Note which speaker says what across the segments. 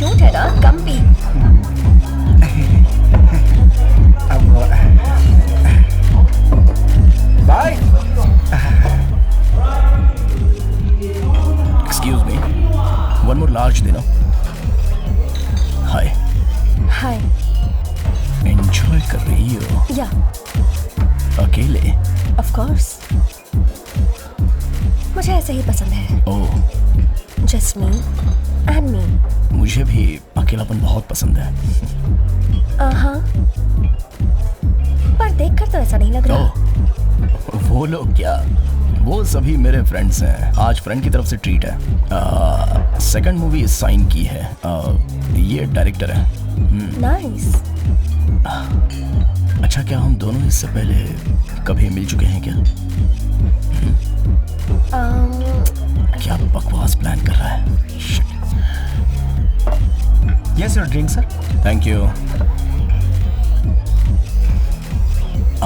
Speaker 1: Shoot है ना, कम पी।
Speaker 2: Bye. Excuse me, one more large देना। हाय।
Speaker 1: हाय।
Speaker 2: एंजॉय कर रही हो?
Speaker 1: या
Speaker 2: अकेले?
Speaker 1: ऑफ कोर्स, मुझे ऐसे ही पसंद है।
Speaker 2: ओह,
Speaker 1: जस्ट मी एंड मी।
Speaker 2: मुझे भी अकेलापन बहुत पसंद है।
Speaker 1: हाँ, पर देखकर तो ऐसा नहीं लग रहा।
Speaker 2: ओह, वो लोग क्या, वो सभी मेरे फ्रेंड्स हैं। आज फ्रेंड की तरफ से ट्रीट है। सेकंड मूवी साइन की है। ये डायरेक्टर है।
Speaker 1: नाइस।
Speaker 2: अच्छा, क्या हम दोनों इससे पहले कभी मिल चुके हैं क्या? क्या बकवास प्लान कर रहा है?
Speaker 3: Yes your drink sir.
Speaker 2: Thank you.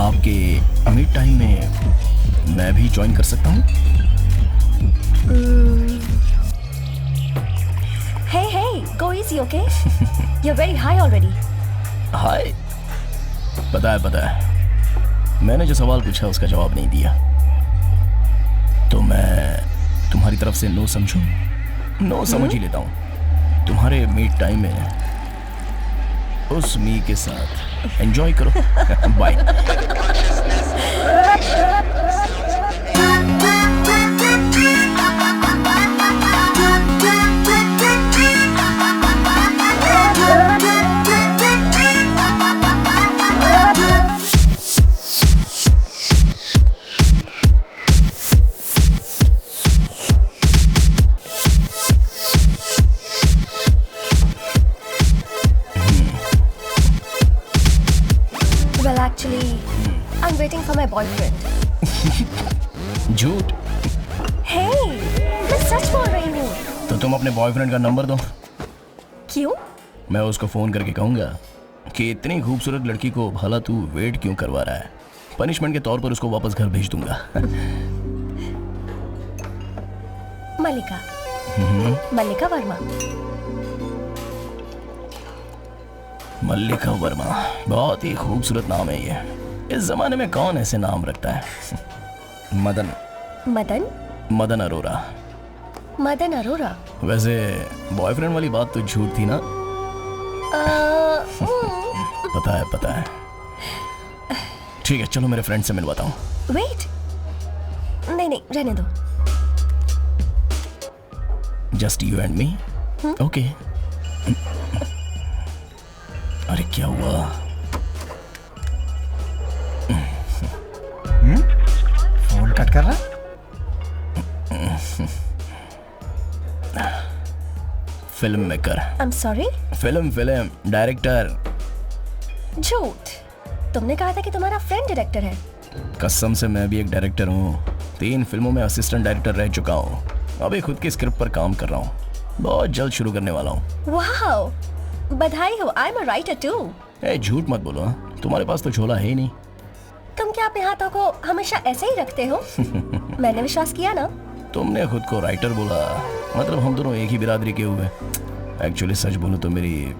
Speaker 2: आपके मिड टाइम में मैं भी ज्वाइन कर सकता हूँ?
Speaker 1: Hey, hey, go easy, okay? You're very high already.
Speaker 2: हाय। पता है, मैंने जो सवाल पूछा उसका जवाब नहीं दिया, तो मैं तुम्हारी तरफ से नो समझूं? नो समझ ही लेता हूँ। तुम्हारे मीट टाइम में उस मी के साथ एंजॉय करो। Bye.
Speaker 1: Well, actually, I'm waiting for my boyfriend.
Speaker 2: झूठ।
Speaker 1: Hey, मैं सच बोल रही हूँ।
Speaker 2: तो तुम अपने बॉयफ्रेंड का नंबर दो।
Speaker 1: क्यों?
Speaker 2: मैं उसको फोन करके कहूंगा कि इतनी खूबसूरत लड़की को भला तू वेट क्यों करवा रहा है। पनिशमेंट के तौर पर उसको वापस घर भेज दूंगा।
Speaker 1: मल्लिका। मल्लिका वर्मा।
Speaker 2: मल्लिका वर्मा, बहुत ही खूबसूरत नाम है ये। इस जमाने में कौन ऐसे नाम रखता है? मदन।
Speaker 1: मदन?
Speaker 2: मदन अरोरा।
Speaker 1: मदन अरोरा।
Speaker 2: वैसे बॉयफ्रेंड वाली बात तो झूठ थी ना? पता है। ठीक है, चलो मेरे फ्रेंड से मिलवाता हूँ।
Speaker 1: वेट, नहीं, रहने दो।
Speaker 2: Just you and me? Okay. अरे क्या हुआ?
Speaker 3: फोन कट कर रहा।
Speaker 2: Film maker.
Speaker 1: I'm sorry?
Speaker 2: Film director.
Speaker 1: झूठ। तुमने कहा था कि तुम्हारा फ्रेंड डायरेक्टर है।
Speaker 2: कसम से मैं भी एक डायरेक्टर हूँ। 3 फिल्मों में असिस्टेंट डायरेक्टर रह चुका हूँ। अभी खुद की स्क्रिप्ट पर काम कर रहा हूँ। बहुत जल्द शुरू करने वाला हूँ।
Speaker 1: वाओ, बधाई हो। I'm a writer too.
Speaker 2: ए, झूठ मत बोलो। हाँ? तुम्हारे पास तो झोला है ही नहीं।
Speaker 1: तुम क्या अपने हाथों को हमेशा ऐसे ही रखते हो? मैंने विश्वास किया ना।
Speaker 2: तुमने खुद को राइटर बोला, मतलब हम दोनों एक ही बिरादरी के हुए। एक्चुअली सच बोलो तो मेरी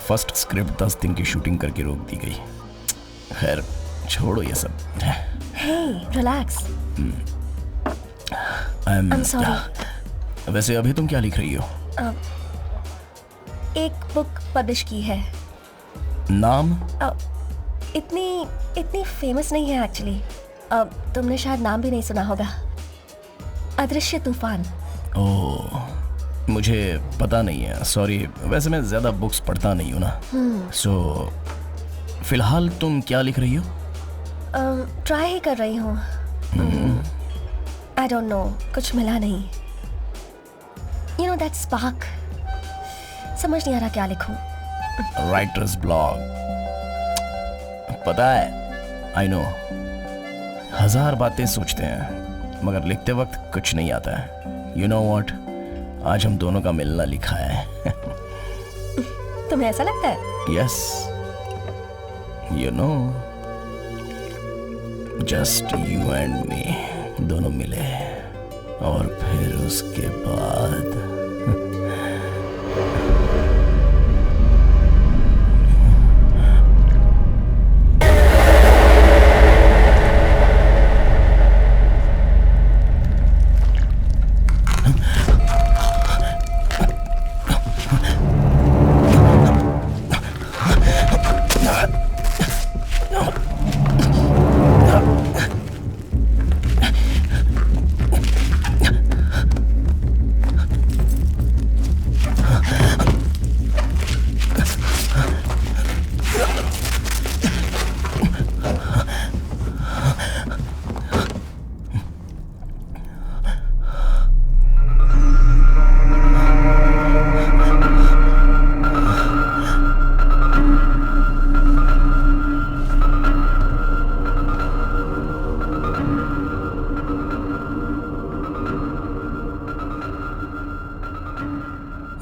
Speaker 2: फर्स्ट स्क्रिप्ट 10 दिन की शूटिंग करके रोक दी गई। खैर छोड़ो ये सब।
Speaker 1: Hey, relax. I'm sorry.
Speaker 2: वैसे अभी तुम क्या लिख रही हो?
Speaker 1: एक बुक पब्लिश की है।
Speaker 2: नाम?
Speaker 1: इतनी फेमस नहीं है एक्चुअली। तुमने शायद नाम भी नहीं सुना होगा। अदृश्य तूफान।
Speaker 2: ओह, मुझे पता नहीं है, सॉरी। वैसे मैं ज्यादा बुक्स पढ़ता नहीं हूँ ना। सो फिलहाल तुम क्या लिख रही हो?
Speaker 1: ट्राई ही कर रही हूँ। आई डोंट नो, कुछ मिला नहीं। You know that spark. समझ नहीं आ रहा क्या लिखूं।
Speaker 2: Writers blog. पता है, आई नो, 1000 बातें सोचते हैं मगर लिखते वक्त कुछ नहीं आता है। यू नो व्हाट, आज हम दोनों का मिलना लिखा है।
Speaker 1: तुम्हें ऐसा लगता है?
Speaker 2: Yes, you know, just you and me दोनों मिले और फिर उसके बाद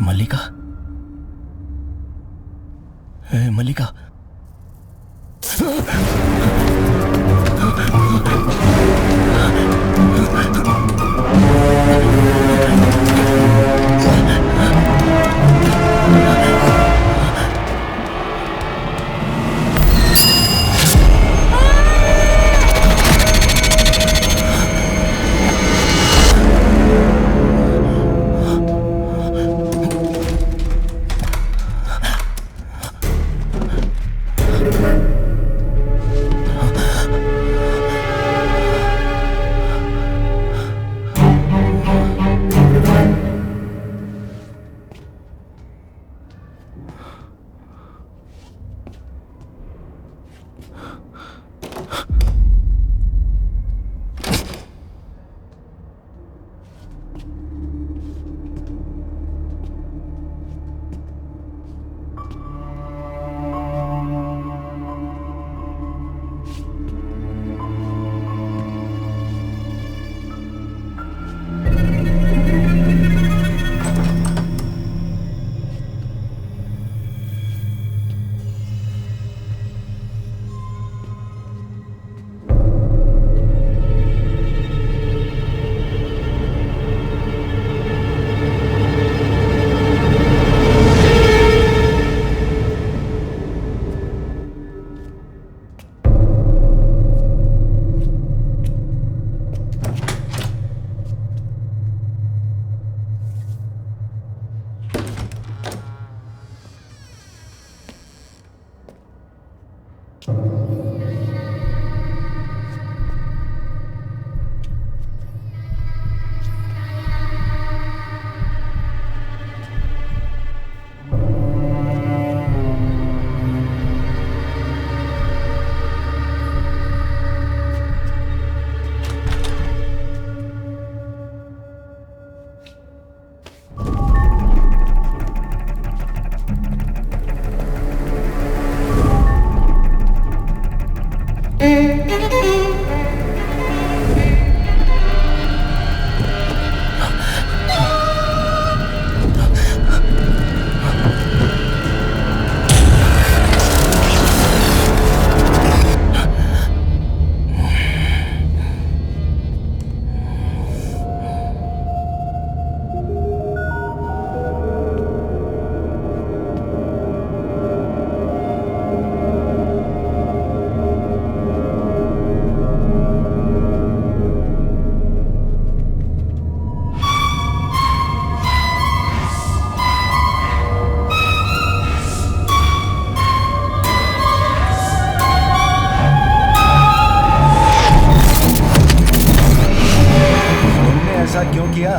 Speaker 2: मल्लिका, मल्लिका।
Speaker 3: क्यों किया?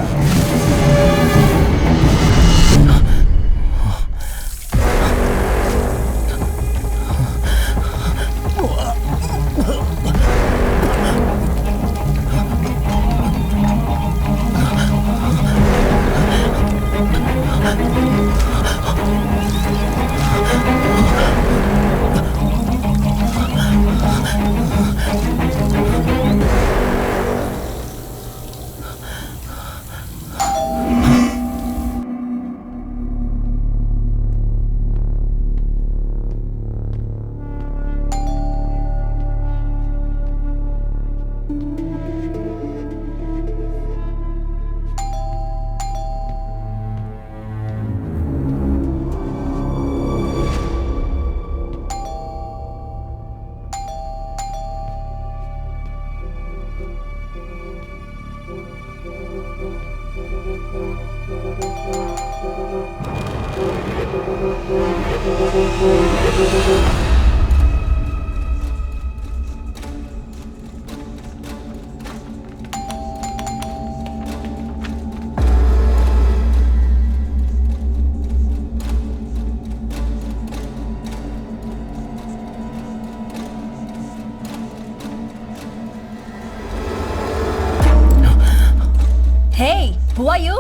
Speaker 1: Hey, who are you?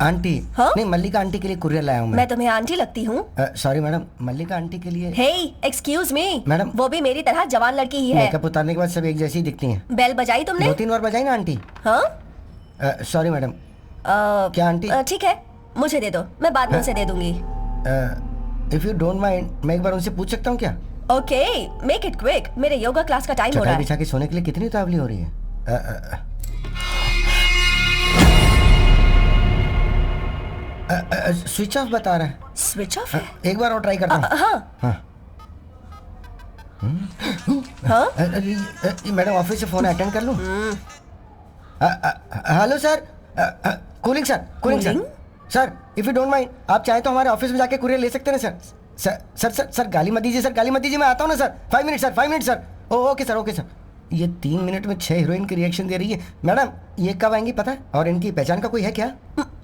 Speaker 3: Aunty.
Speaker 1: हाँ?
Speaker 3: नहीं, मल्लिका आंटी के लिए कुरियर लाया हूँ
Speaker 1: मैं तुम्हें आंटी लगती हूँ?
Speaker 3: सॉरी मैडम, मल्लिका आंटी के लिए।
Speaker 1: Hey, excuse me.
Speaker 3: मैडम।
Speaker 1: वो भी मेरी तरह जवान लड़की ही है।
Speaker 3: मेकअप उतारने के बाद सब एक जैसी दिखती हैं।
Speaker 1: बेल बजाई तुमने?
Speaker 3: 2-3 बार बजाई ना आंटी।
Speaker 1: हाँ?
Speaker 3: Sorry madam. क्या आंटी?
Speaker 1: ठीक है, मुझे दे दो, मैं बाद में उसे दे दूंगी।
Speaker 3: इफ यू डोंट माइंड, मैं एक बार उनसे पूछ सकता हूँ क्या?
Speaker 1: ओके, मेक इट क्विक, मेरे योगा क्लास का टाइम हो रहा
Speaker 3: चटाई
Speaker 1: है।
Speaker 3: बिछा के सोने के लिए कितनी उतावली हो रही है? स्विच ऑफ बता रहा है।
Speaker 1: स्विच ऑफ है?
Speaker 3: एक बार और ट्राई करता हूँ।
Speaker 1: हाँ हाँ,
Speaker 3: मैडम ऑफिस से फोन अटेंड कर लूँ? Hello sir, cooling sir, cooling sir. Sir if you don't mind, आप चाहे तो हमारे ऑफिस में जाके कुरियर ले सकते हैं सर। सर गाली मत दीजिए सर, गाली मत दीजिए, मैं आता हूँ ना sir. 5 minute sir, 5 minute sir. Okay sir, okay sir. ये 3 मिनट में 6 हीरोइन की रिएक्शन दे रही है। मैडम ये कब आएंगी पता है? और इनकी पहचान का कोई है क्या?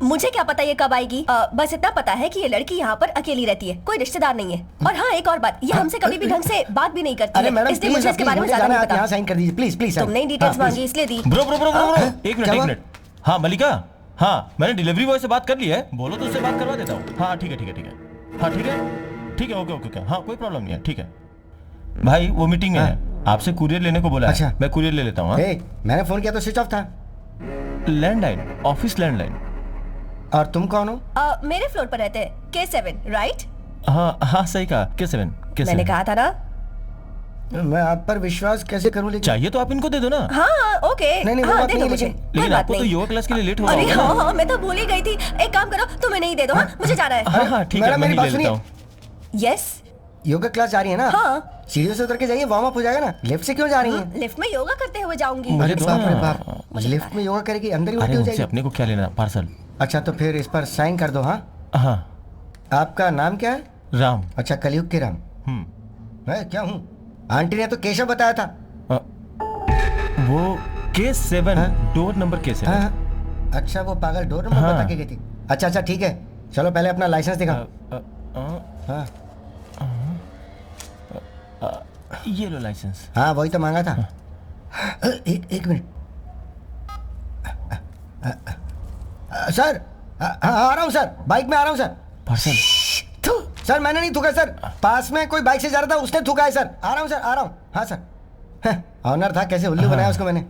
Speaker 1: मुझे क्या पता ये कब आएगी। बस इतना पता है कि ये लड़की यहाँ पर अकेली रहती है, कोई रिश्तेदार नहीं है। और हाँ, एक और बात, ये हमसे कभी भी ढंग से बात भी नहीं करती
Speaker 3: अरे
Speaker 1: है,
Speaker 3: मैडम
Speaker 1: इसलिए मुझे इसके बारे में ज्यादा नहीं पता।
Speaker 3: यहाँ साइन कर दीजिए प्लीज, प्लीज।
Speaker 1: तुमने ही डिटेल्स मांगी इसलिए दी।
Speaker 2: ब्रो ब्रो ब्रो ब्रो, एक मिनट। हाँ मलिका, हाँ मैंने डिलीवरी बॉय से बात कर ली है, बोलो तो उससे बात करवा देता हूँ। हाँ ठीक है, ठीक है, ठीक है। हाँ ठीक है, ठीक है, ओके ओके, हाँ कोई प्रॉब्लम नहीं है, ठीक है। भाई वो मीटिंग में है, आपसे कुरियर लेने को बोला है।
Speaker 3: अच्छा।
Speaker 2: मैं कुरियर ले लेता हूँ।
Speaker 3: मैंने फोन किया तो स्विच ऑफ था।
Speaker 2: Landline, office landline.
Speaker 3: और तुम कौन हो?
Speaker 1: मेरे फ्लोर पर रहते हैं, K7, राइट?
Speaker 2: हाँ हाँ सही कहा, K7।
Speaker 1: मैंने कहा था ना।
Speaker 3: मैं आप पर विश्वास कैसे करूं? लेकिन
Speaker 2: चाहिए तो आप इनको दे दो ना।
Speaker 1: हाँ ओके,
Speaker 3: नहीं, वो
Speaker 1: हाँ
Speaker 3: बात
Speaker 1: दे
Speaker 3: नहीं
Speaker 1: दो
Speaker 3: है,
Speaker 1: मुझे,
Speaker 3: लेकिन-
Speaker 1: कोई
Speaker 2: लेकिन
Speaker 1: बात
Speaker 2: आपको तो
Speaker 1: नहीं।
Speaker 2: योगा क्लास के लिए लेट हो
Speaker 1: अरे
Speaker 2: रहा
Speaker 1: हाँ हाँ, मैं तो भूल ही गई थी। एक काम करो, तुम इन्हें ही दे दो। हाँ मुझे जाना है।
Speaker 2: हाँ हाँ ठीक है,
Speaker 3: मैडम,
Speaker 2: मैं
Speaker 3: मेरी
Speaker 2: ही
Speaker 3: बात
Speaker 2: ले लेता
Speaker 3: सुनिए।
Speaker 2: हूँ।
Speaker 1: यस,
Speaker 3: योगा क्लास जा रही है ना?
Speaker 1: हाँ।
Speaker 3: सीढ़ियों से उतर के जाइए, वार्म अप हो जाएगा ना। लिफ्ट से क्यों जा रही हैं?
Speaker 1: लिफ्ट में योगा करते हुए जाऊंगी।
Speaker 2: मुझे
Speaker 3: अरे
Speaker 2: दो
Speaker 3: बाप रे
Speaker 2: ना।
Speaker 3: बाप,
Speaker 1: मुझे
Speaker 3: लिफ्ट
Speaker 1: पता
Speaker 3: में योगा करेगी, अंदर ही
Speaker 2: अरे
Speaker 3: उल्टी हो
Speaker 2: उनसे
Speaker 3: जाएगी।
Speaker 2: अपने को क्या लेना, पार्सल।
Speaker 3: अच्छा तो फिर इस पर साइन कर दो। हाँ
Speaker 2: हाँ
Speaker 3: आपका नाम क्या है?
Speaker 2: राम।
Speaker 3: अच्छा, कलयुग के राम। मैं क्या हूँ? आंटी ने तो केशव बताया था।
Speaker 2: वो K7,
Speaker 3: हाँ?
Speaker 2: Door number K7।
Speaker 3: हाँ, अच्छा वो पागल डोर नंबर
Speaker 2: हाँ।
Speaker 3: बता के गई थी। अच्छा अच्छा ठीक है, चलो पहले अपना लाइसेंस दिखाओ। हाँ
Speaker 2: ये लो लाइसेंस।
Speaker 3: हाँ वही तो मांगा था। एक मिनट सर, आ रहा हूँ सर, बाइक में आ रहा हूँ सर।
Speaker 2: पार्सल।
Speaker 3: सर मैंने नहीं थूका सर, पास में कोई बाइक से जा रहा था, उसने थूका है सर। आ रहा हूँ सर, आ रहा हूँ। हाँ सर, ऑनर था, कैसे उल्लू बनाया उसको मैंने।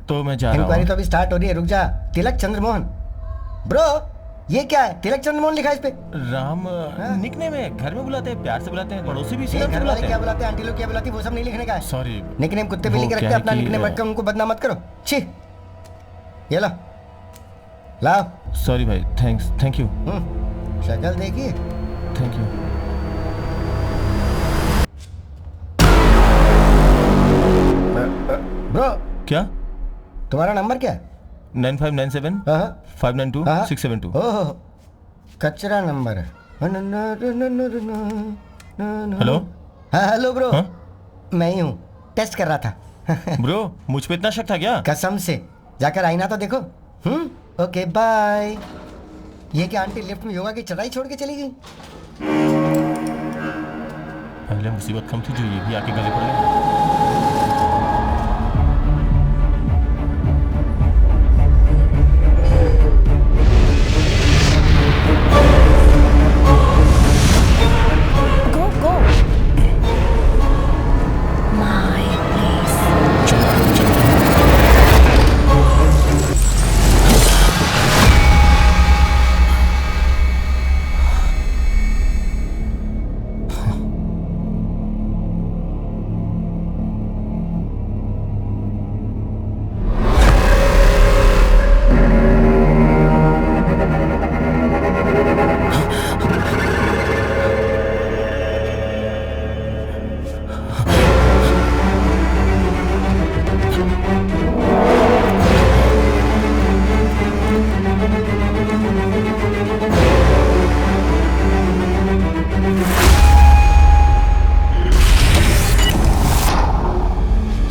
Speaker 2: तो मैं जा रहा
Speaker 3: इंक्वायरी
Speaker 2: हूँ।
Speaker 3: तो अभी स्टार्ट हो रही है, रुक जा। तिलक चंद्रमोहन। ब्रो ये क्या है? तिलक चंद्रमोहन लिखा है इस पे।
Speaker 2: राम निकनेम है, घर में बुलाते हैं, प्यार से बुलाते हैं, पड़ोसी भी इसी
Speaker 3: ये
Speaker 2: नाम से
Speaker 3: घर वाले
Speaker 2: बुलाते
Speaker 3: क्या
Speaker 2: हैं।
Speaker 3: बुलाते हैं, आंटी लोग क्या बुलाती है, वो सब नहीं लिखने का है।
Speaker 2: सॉरी।
Speaker 3: निकनेम कुत्ते बिल्ली
Speaker 2: वो
Speaker 3: के रखते
Speaker 2: क्या
Speaker 3: हैं,
Speaker 2: है
Speaker 3: अपना
Speaker 2: कि,
Speaker 3: निकनेम रखकर उनको बदनाम मत करो। छी, ये लो, लाओ।
Speaker 2: सॉरी भाई, थैंक्स, थैंक यू,
Speaker 3: शक्ल देखिए।
Speaker 2: Thank you.
Speaker 3: ब्रो
Speaker 2: क्या?
Speaker 3: तुम्हारा नंबर क्या है?
Speaker 2: 9597
Speaker 3: हाँ
Speaker 2: 592
Speaker 3: हाँ।
Speaker 2: 672।
Speaker 3: ओहो, कचरा नंबर है।
Speaker 2: हेलो।
Speaker 3: हाँ हेलो ब्रो।
Speaker 2: हाँ?
Speaker 3: मैं ही हूँ, टेस्ट कर रहा था।
Speaker 2: ब्रो मुझ पे इतना शक था क्या?
Speaker 3: कसम से, जाकर आईना तो देखो। Okay bye. ये क्या आंटी लिफ्ट में योगा की चढ़ाई छोड़ के चली गई?
Speaker 2: पहले मुसीबत कम थी जो ये भी आके गले पड़ गई।
Speaker 1: Go, go. My place.
Speaker 2: चलो चलो।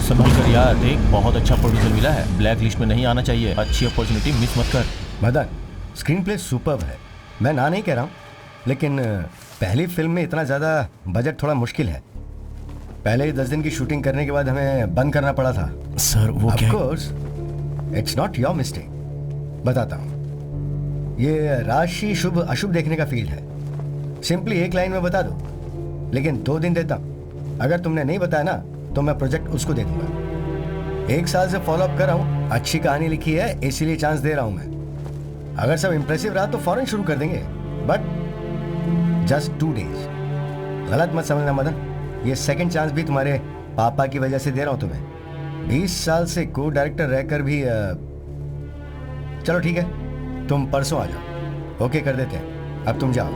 Speaker 2: संभल कर यार, देख बहुत अच्छा प्रोड्यूसर मिला है, ब्लैक लिस्ट में नहीं आना चाहिए। अच्छी अपॉर्चुनिटी मिस मत कर।
Speaker 3: मदन, स्क्रीन प्ले सुपर्ब है, मैं ना नहीं कह रहा हूँ, लेकिन पहली फिल्म में इतना ज़्यादा बजट थोड़ा मुश्किल है। पहले ही 10 दिन की शूटिंग करने के बाद हमें बंद करना पड़ा था।
Speaker 2: सर वो
Speaker 3: Of
Speaker 2: क्या?
Speaker 3: course, it's not your mistake। बताता हूँ, ये राशि शुभ अशुभ देखने का फील्ड है। सिंपली एक लाइन में बता दो, लेकिन 2 दिन देता हूँ। अगर तुमने नहीं बताया ना तो मैं प्रोजेक्ट उसको दे दूंगा। 1 साल से फॉलो अप कर रहा हूँ, अच्छी कहानी लिखी है इसीलिए चांस दे रहा हूँ मैं। अगर सब इम्प्रेसिव रहा तो फौरन शुरू कर देंगे, बट जस्ट 2 days। गलत मत समझना मदन, ये सेकंड चांस भी तुम्हारे पापा की वजह से दे रहा हूं तुम्हें। 20 साल से को डायरेक्टर रहकर भी चलो ठीक है, तुम परसों आ जाओ, ओके कर देते हैं। अब तुम जाओ।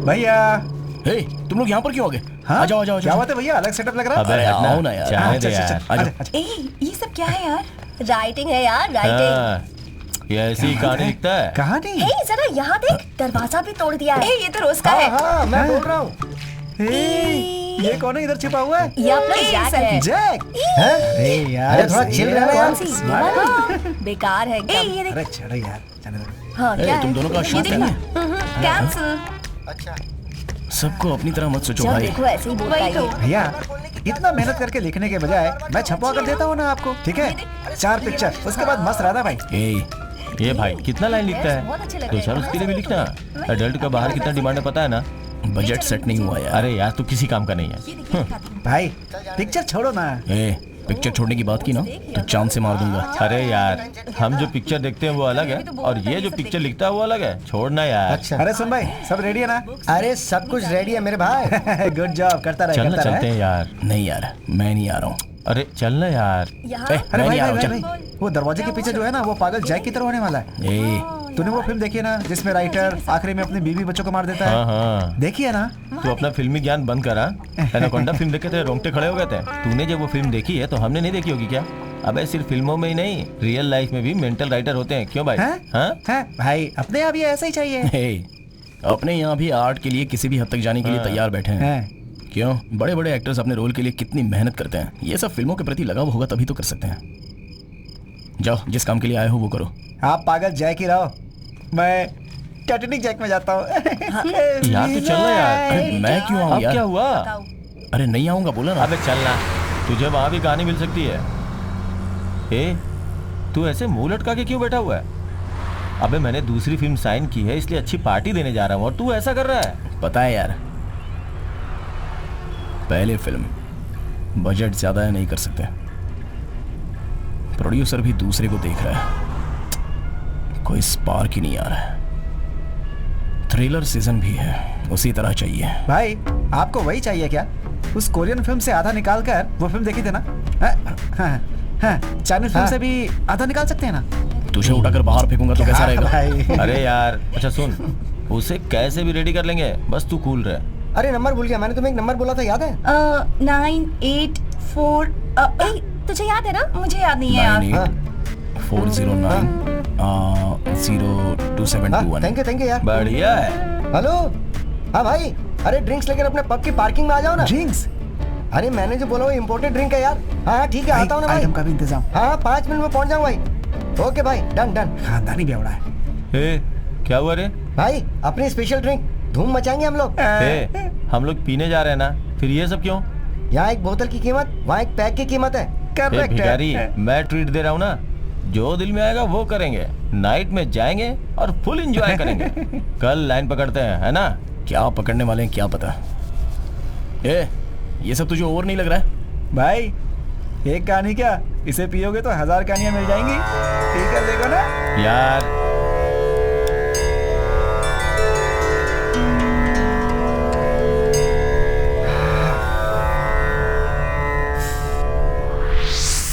Speaker 4: भैया।
Speaker 2: हे, तुम लोग यहाँ पर क्यों आ गए?
Speaker 4: हाँ?
Speaker 2: आ जाओ, आ जाओ, आ
Speaker 4: क्या
Speaker 2: जाओ।
Speaker 4: बात है भैया, अलग सेटअप लग रहा है।
Speaker 2: अबे आओ ना यार,
Speaker 4: हाँ,
Speaker 2: जाने दे
Speaker 4: अच्छा,
Speaker 2: यार,
Speaker 4: अच्छा,
Speaker 2: आ जाओ।
Speaker 4: अच्छा।
Speaker 1: ए, ये सब क्या है यार? राइटिंग है यार, राइटिंग।
Speaker 5: हाँ, ये ऐसी कहानी लिखता है।
Speaker 4: कहानी?
Speaker 1: ए, जरा यहाँ देख, दरवाजा भी तोड़ दिया है। ए, ये तो रोज का है।
Speaker 3: हाँ मैं बोल रहा हूँ।
Speaker 4: ये कौन है इधर छिपा हुआ है?
Speaker 1: ये अपना जैक है।
Speaker 4: जैक। अरे यार,
Speaker 3: अरे थोड़ा
Speaker 4: सही
Speaker 3: chill
Speaker 4: है।
Speaker 3: रहना यार।
Speaker 1: कौन सी? ये वाला? बेकार है एकदम।
Speaker 6: ये देख
Speaker 4: अरे चलो यार, जाने दो।
Speaker 1: हाँ,
Speaker 2: ए,
Speaker 1: क्या
Speaker 2: तुम
Speaker 1: है?
Speaker 2: दोनों का
Speaker 1: ये
Speaker 2: शौक
Speaker 1: देख
Speaker 2: है
Speaker 1: ना।
Speaker 2: ना?
Speaker 6: कैंसिल।
Speaker 3: अच्छा
Speaker 2: सबको अपनी तरह मत सोचो
Speaker 1: जब
Speaker 2: भाई।
Speaker 1: देखो ऐसे ही बोलता
Speaker 6: वही
Speaker 1: है
Speaker 6: तो।
Speaker 1: ये।
Speaker 4: भैया, इतना मेहनत करके लिखने के बजाय मैं छपवा कर देता हूँ ना आपको, ठीक है? 4 पिक्चर, उसके बाद मस्त रहता भाई।
Speaker 2: ए,
Speaker 5: ये भाई कितना लाइन लिखता
Speaker 1: बहुत अच्छे
Speaker 5: है?
Speaker 1: लग
Speaker 5: तो
Speaker 1: रहे
Speaker 5: सर
Speaker 1: हैं।
Speaker 5: उसके लिए भी लिखना। एडल्ट का बाहर कितना डिमांड है पता है ना?
Speaker 2: बजट सेट नहीं हुआ यार।
Speaker 5: अरे यार तू किसी काम का नहीं है।
Speaker 4: भाई पिक्चर छोड़ो ना।
Speaker 2: ए, पिक्चर छोड़ने की बात की ना तो चांद से मार दूंगा।
Speaker 5: अरे यार हम जो पिक्चर देखते हैं वो अलग है और ये जो पिक्चर लिखता है वो अलग है। छोड़ना यार।
Speaker 3: अच्छा।
Speaker 4: अरे सुन भाई, सब रेडी है ना?
Speaker 3: अरे सब कुछ रेडी है मेरे भाई।
Speaker 4: गुड जॉब, करता रहे,
Speaker 5: चलना
Speaker 4: करता
Speaker 5: चलते
Speaker 4: रहे।
Speaker 5: हैं यार।
Speaker 2: नहीं यार, मैं नहीं आ रहा हूँ।
Speaker 5: अरे चलना यार।
Speaker 1: यहाँ
Speaker 2: ए,
Speaker 4: अरे
Speaker 2: मैं
Speaker 4: भाई
Speaker 2: नहीं आ
Speaker 4: भाई
Speaker 2: रहा
Speaker 4: भाई,
Speaker 2: हूँ,
Speaker 4: भाई, वो दरवाजे के पीछे जो है ना, वो पागल जैक की तरह होने वाला है।
Speaker 2: चल। ए,
Speaker 4: तूने वो फिल्म देखी है ना, जिसमें राइटर आखिरी में अपनी बीवी बच्चों को मार देता
Speaker 5: हाँ
Speaker 4: है?
Speaker 5: हाँ,
Speaker 4: देखी है ना?
Speaker 5: तू अपना फिल्मी ज्ञान बंद करा। एनाकोंडा फिल्म देखे थे, रोंगटे खड़े हो गए थे। तूने जब वो फिल्म देखी है तो हमने नहीं देखी होगी क्या? अबे सिर्फ फिल्मों में ही नहीं, रियल लाइफ में भी मेंटल राइटर होते हैं। क्यों भाई?
Speaker 4: हैं?
Speaker 5: हाँ?
Speaker 4: हैं? भाई अपने यहाँ भी ऐसा ही चाहिए।
Speaker 2: ए, अपने यहाँ भी आर्ट के लिए किसी भी हद तक जाने के लिए तैयार बैठे हैं।
Speaker 4: हैं?
Speaker 2: क्यों? बड़े बड़े एक्टर्स अपने रोल के लिए कितनी मेहनत करते हैं। ये सब फिल्मों के प्रति लगाव होगा तभी तो कर सकते हैं। जाओ, जिस काम के लिए आए हो वो करो।
Speaker 4: आप पागल जैक ही रहो, मैं टाइटैनिक जैक में जाता हूँ।
Speaker 5: यार तू चलना यार।
Speaker 2: अरे मैं क्यों आऊँ
Speaker 5: अब क्या
Speaker 2: यार?
Speaker 5: हुआ?
Speaker 2: अरे नहीं आऊंगा, बोला ना।
Speaker 5: अबे चलना, तुझे वहां भी कहानी मिल सकती है। ए, तू ऐसे मुंह लटका के क्यों बैठा हुआ है? अबे मैंने दूसरी फिल्म साइन की है इसलिए अच्छी पार्टी देने जा रहा हूँ और तू ऐसा कर रहा है।
Speaker 2: पता है यार, पहले फिल्म बजट ज्यादा है, नहीं कर सकते। प्रोड्यूसर भी दूसरे को देख रहा है, कोई स्पार्क ही नहीं आ रहा है। थ्रिलर सीजन भी है, उसी तरह चाहिए।
Speaker 4: भाई आपको वही चाहिए क्या? उस कोरियन फिल्म से आधा निकाल कर वो फिल्म देखी थी ना? चाइनीज फिल्म से भी आधा निकाल सकते हैं ना?
Speaker 2: तुझे उठाकर बाहर फेंकूंगा तो कैसा रहेगा?
Speaker 4: भाई
Speaker 5: अरे यार अच्छा सुन, उसे कैसे भी रेडी कर लेंगे, बस तू कूल रहे।
Speaker 3: अरे नंबर भूल गया, मैंने तुम्हें एक नंबर बोला था, याद है?
Speaker 6: 984
Speaker 1: ए, तुझे याद है ना?
Speaker 6: मुझे याद नहीं है यार।
Speaker 2: 9840902721।
Speaker 3: थैंक यू यार।
Speaker 5: बढ़िया है।
Speaker 3: हेलो, हाँ भाई, अरे ड्रिंक्स लेकर अपने पब की पार्किंग में आ जाओ ना।
Speaker 4: ड्रिंक्स?
Speaker 3: अरे मैंने जो बोला वो इम्पोर्टेड ड्रिंक है यार। हाँ ठीक है, आता हूँ ना भाई।
Speaker 4: आइटम का भी इंतजाम।
Speaker 3: हाँ 5 मिनट में पहुँच जाऊँ भाई। ओके भाई, डन डन।
Speaker 4: खानदानी बेवड़ा है।
Speaker 5: ए, क्या हुआ रे?
Speaker 3: भाई अपनी स्पेशल ड्रिंक, धूम मचाएंगे हम लोग।
Speaker 5: ए, हम लोग पीने जा रहे हैं ना, फिर ये सब क्यों?
Speaker 3: यहाँ एक बोतल की कीमत, वहाँ एक पैक की कीमत है।
Speaker 5: ए,
Speaker 4: करेक्ट
Speaker 5: भिखारी,
Speaker 4: है।
Speaker 5: मैं ट्रीट दे रहा हूँ ना, जो दिल में आएगा वो करेंगे। नाइट में जाएंगे और फुल एंजॉय करेंगे। कल लाइन पकड़ते हैं, है ना?
Speaker 2: क्या पकड़ने वाले हैं क्या पता। ए, ये सब तुझे ओवर नहीं लग रहा है?
Speaker 4: भाई एक कहानी क्या, इसे पियोगे तो 1000 कहानियां मिल जाएंगी। ठीक है, देखो ना
Speaker 5: यार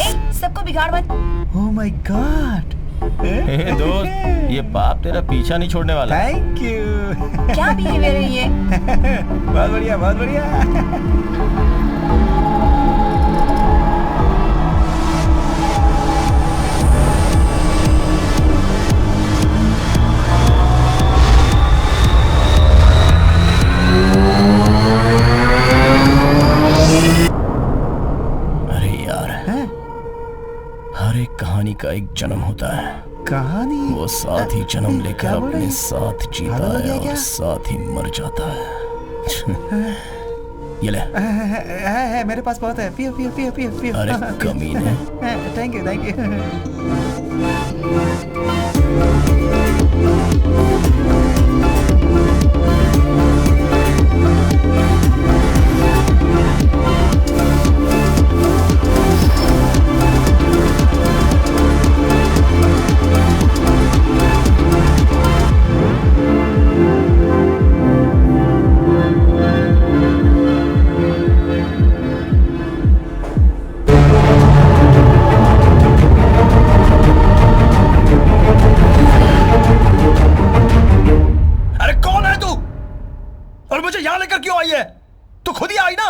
Speaker 6: ए, सबको बिगाड़ मत।
Speaker 4: Oh my God.
Speaker 5: ए, दोस्त, ये पाप तेरा पीछा नहीं छोड़ने वाला।
Speaker 4: Thank you.
Speaker 6: क्या बिहेवियर है ये?
Speaker 4: बहुत बढ़िया, बहुत बढ़िया।
Speaker 2: अरे यार, हर एक कहानी का एक जन्म होता है।
Speaker 4: कहानी?
Speaker 2: वो साथ ही जन्म लेकर
Speaker 4: क्या बोल रहे
Speaker 2: अपने
Speaker 4: हैं?
Speaker 2: साथ जीता
Speaker 4: पागल हो
Speaker 2: है
Speaker 4: गया
Speaker 2: और
Speaker 4: क्या?
Speaker 2: साथ ही मर जाता है। ये ले।
Speaker 4: है मेरे पास बहुत है, पियो पियो पियो पियो पियो।
Speaker 2: अरे कमीने।
Speaker 4: Thank you, thank you.
Speaker 2: मुझे यहां लेकर क्यों आई है? तू खुद ही आई ना।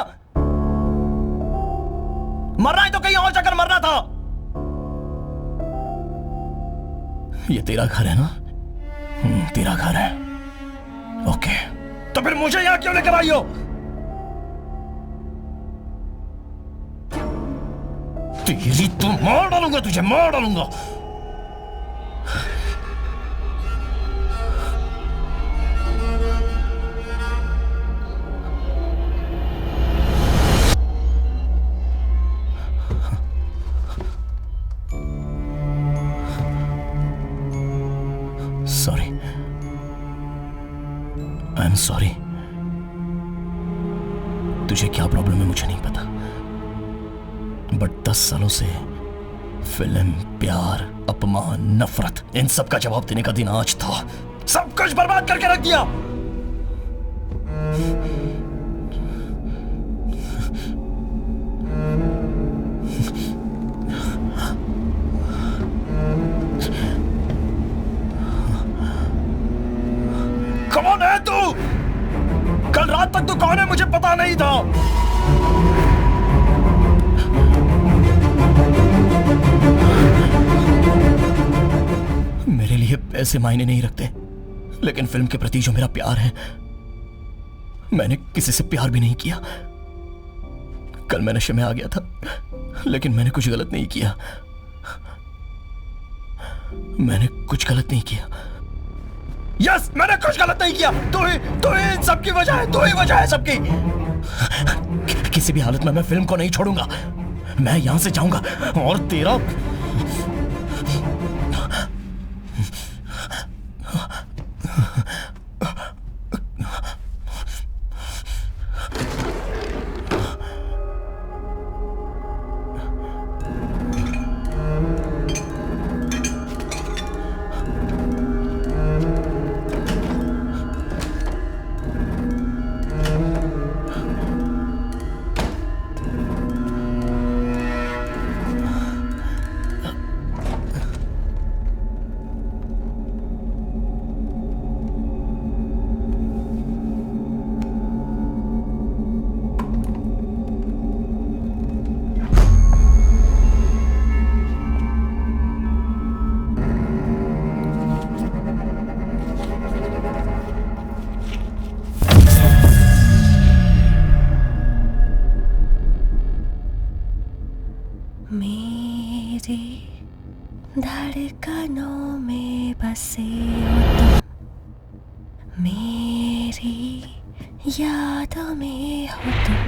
Speaker 2: मरना है तो कहीं और जाकर मरना था। ये तेरा घर है ना? तेरा घर है। ओके, तो फिर मुझे यहां क्यों लेकर आई हो? तेरी तो मार डालूंगा, तुझे मार डालूंगा। Sorry, I am sorry. तुझे क्या प्रॉब्लम है मुझे नहीं पता, बट 10 सालों से फिल्म, प्यार, अपमान, नफरत, इन सब का जवाब देने का दिन आज था। सब कुछ बर्बाद करके रख दिया। कौन है तू? कल रात तक तू कौन है मुझे पता नहीं था। मेरे लिए पैसे मायने नहीं रखते, लेकिन फिल्म के प्रति जो मेरा प्यार है, मैंने किसी से प्यार भी नहीं किया। कल मैं नशे में आ गया था, लेकिन मैंने कुछ गलत नहीं किया। मैंने कुछ गलत नहीं किया। यस, मैंने कुछ गलत नहीं किया। तू ही इन सब की वजह है। तू ही वजह है सबकी। किसी भी हालत में मैं फिल्म को नहीं छोड़ूंगा। मैं यहां से जाऊंगा और तेरा
Speaker 1: मेरी धड़कनों में बसे हो तुम, मेरी यादों में हो तुम।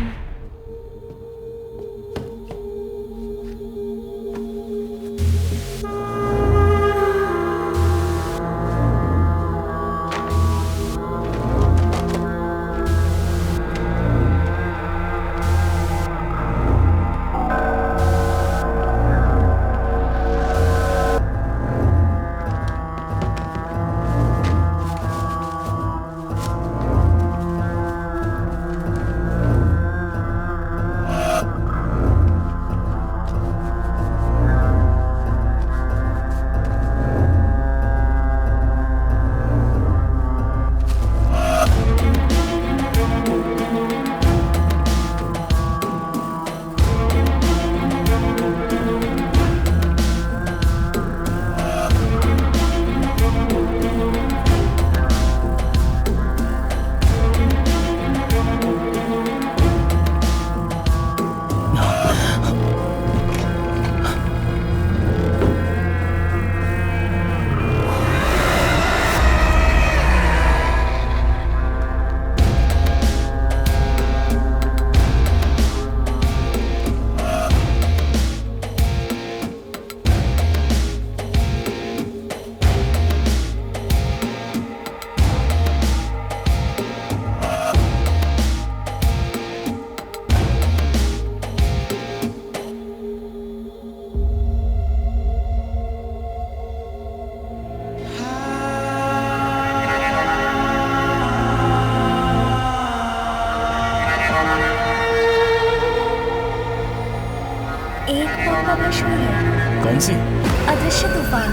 Speaker 2: कौन सी?
Speaker 1: अदृश्य तूफान।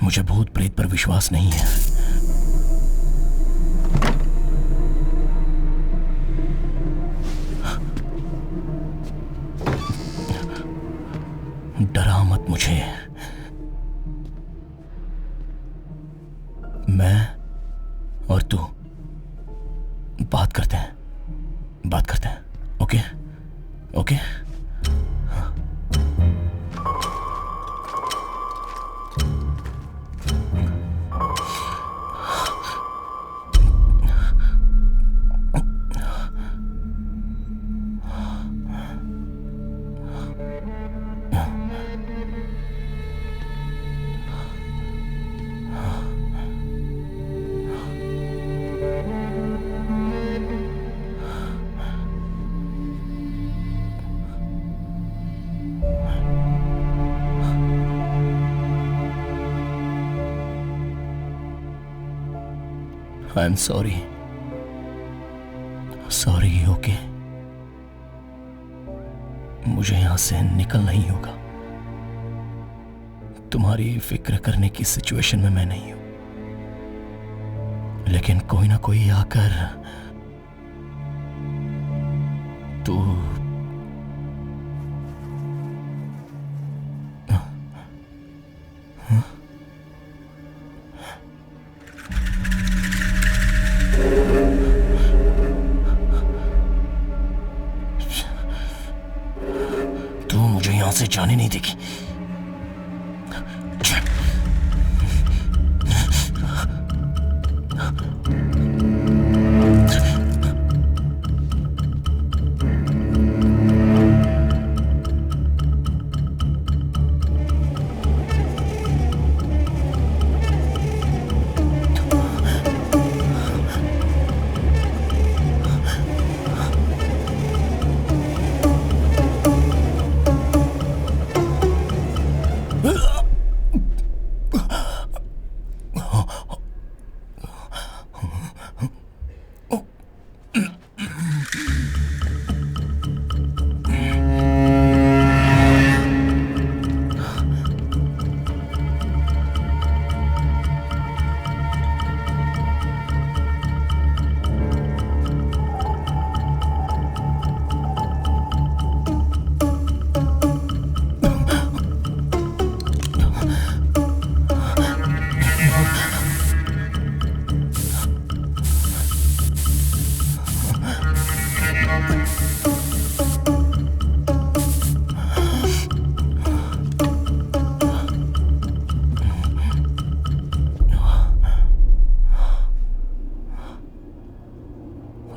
Speaker 2: मुझे भूत प्रेत पर विश्वास नहीं है। डरा मत मुझे। मैं और तू बात करते हैं, okay okay. I'm sorry. Sorry, okay? मुझे यहां से निकलना ही होगा। तुम्हारी फिक्र करने की सिचुएशन में मैं नहीं हूं, लेकिन कोई ना कोई आकर तू मुझे यहां से जाने नहीं देगी।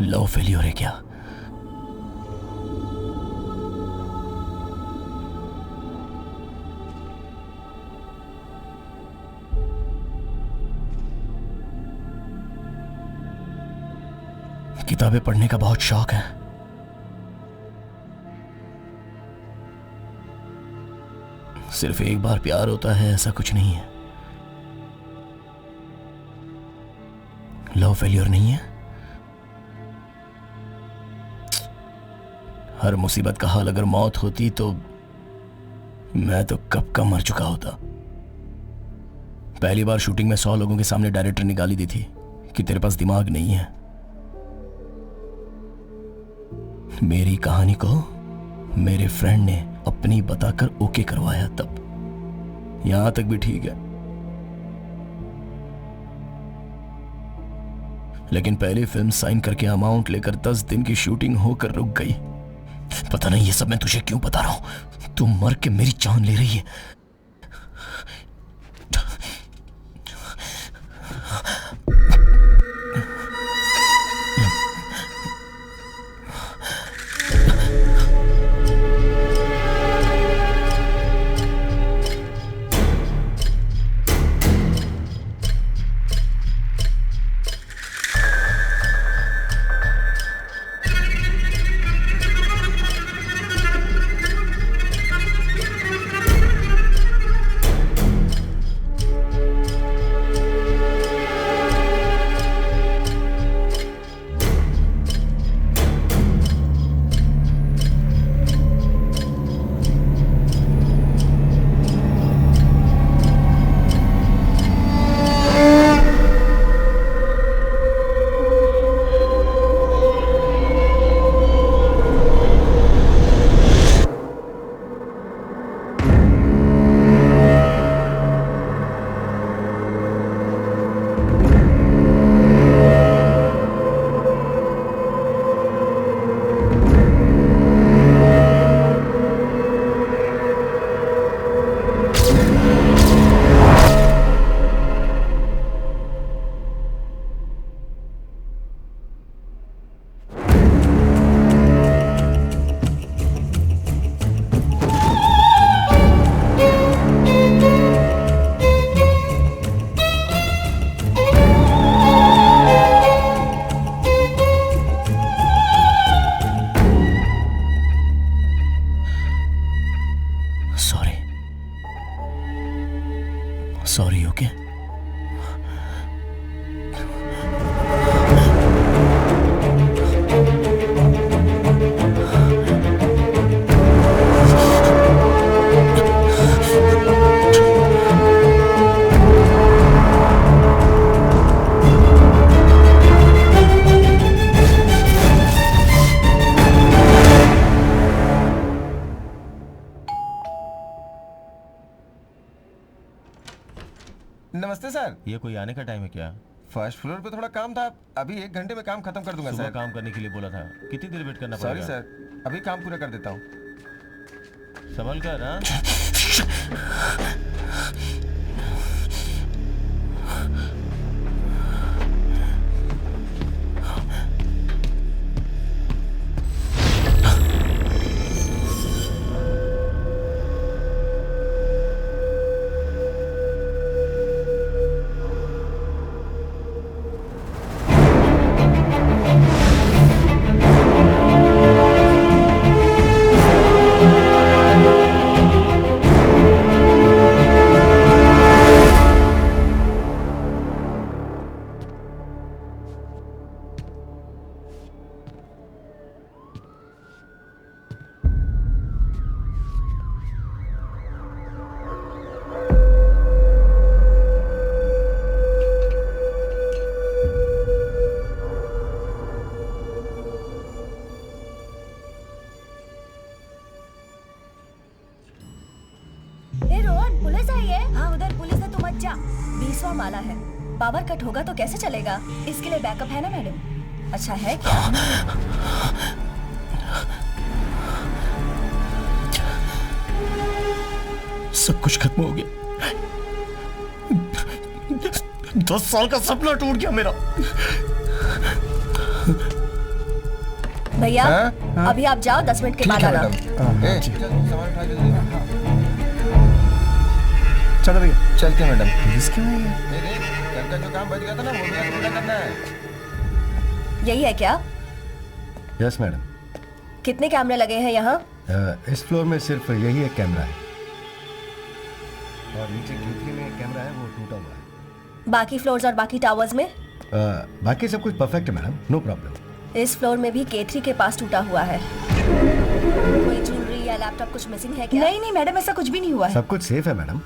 Speaker 2: लव फेलियर है क्या? किताबें पढ़ने का बहुत शौक है। सिर्फ एक बार प्यार होता है ऐसा कुछ नहीं है। लव फेलियर नहीं है। हर मुसीबत का हाल अगर मौत होती तो मैं तो कब का मर चुका होता। पहली बार शूटिंग में 100 लोगों के सामने डायरेक्टर ने गाली दी थी कि तेरे पास दिमाग नहीं है। मेरी कहानी को मेरे फ्रेंड ने अपनी बताकर ओके करवाया, तब यहां तक भी ठीक है। लेकिन पहली फिल्म साइन करके अमाउंट लेकर 10 दिन की शूटिंग होकर रुक गई। पता नहीं ये सब मैं तुझे क्यों बता रहा हूं। तू मर के मेरी जान ले रही है।
Speaker 7: नमस्ते सर।
Speaker 5: ये कोई आने का टाइम है क्या?
Speaker 7: फर्स्ट फ्लोर पे थोड़ा काम था, अभी 1 घंटे में काम खत्म कर दूंगा
Speaker 5: सुबह
Speaker 7: सर।
Speaker 5: काम करने के लिए बोला था, कितनी देर वेट करना
Speaker 7: सॉरी
Speaker 5: पड़ेगा?
Speaker 7: सर, अभी काम पूरा कर देता हूँ।
Speaker 5: संभल कर। हाँ,
Speaker 1: ए रोहन, पुलिस आई है।
Speaker 6: हाँ उधर पुलिस है, तू मत जा।
Speaker 1: 20वां माला है, पावर कट होगा तो कैसे चलेगा?
Speaker 6: इसके लिए बैकअप है ना मैडम?
Speaker 1: अच्छा है क्या?
Speaker 2: सब कुछ खत्म हो गया। 10 साल का सपना टूट गया मेरा।
Speaker 1: भैया
Speaker 7: हाँ?
Speaker 1: अभी आप जाओ, 10 मिनट के बाद आना।
Speaker 7: ए, चल, सामान उठा के दे दे।
Speaker 4: चलो भैया।
Speaker 7: चलते हैं मैडम।
Speaker 4: पुलिस क्यों आई है?
Speaker 7: ए, देख, कल का जो काम बच गया था ना, वो भी आज पूरा करना है।
Speaker 1: यही है क्या?
Speaker 3: Yes madam.
Speaker 1: कितने कैमरे लगे हैं यहाँ?
Speaker 3: इस फ्लोर में सिर्फ यही एक कैमरा है और नीचे K3 में एक कैमरा है, वो टूटा हुआ है।
Speaker 1: बाकी फ्लोर्स और बाकी टावर्स में?
Speaker 3: बाकी सब कुछ परफेक्ट है मैडम, नो प्रॉब्लम।
Speaker 1: इस फ्लोर में भी K3 के पास टूटा हुआ है। कोई ज्वेलरी या लैपटॉप कुछ मिसिंग है क्या?
Speaker 6: नहीं नहीं मैडम, ऐसा कुछ भी नहीं हुआ है।
Speaker 3: सब कुछ सेफ है मैडम।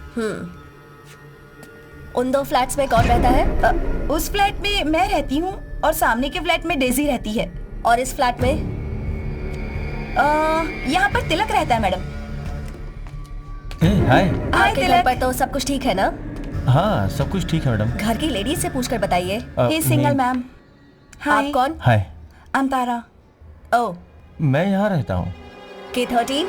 Speaker 1: उन 2 फ्लैट्स में कौन रहता है?
Speaker 6: उस फ्लैट में मैं रहती हूँ और सामने के फ्लैट में डेजी रहती है।
Speaker 1: और इस फ्लैट में?
Speaker 6: यहाँ पर तिलक रहता है मैडम।
Speaker 5: हाय।
Speaker 6: हाय
Speaker 1: आपके घर
Speaker 6: तिलक।
Speaker 1: पर तो सब कुछ ठीक है ना?
Speaker 5: हाँ, सब कुछ ठीक है मैडम।
Speaker 1: घर की लेडीज से पूछकर बताइए।
Speaker 6: ही सिंगल मैम। हाय।
Speaker 1: आप कौन?
Speaker 5: हाय,
Speaker 6: आई एम तारा।
Speaker 1: ओह,
Speaker 5: मैं यहाँ रहता हूँ।
Speaker 1: K13?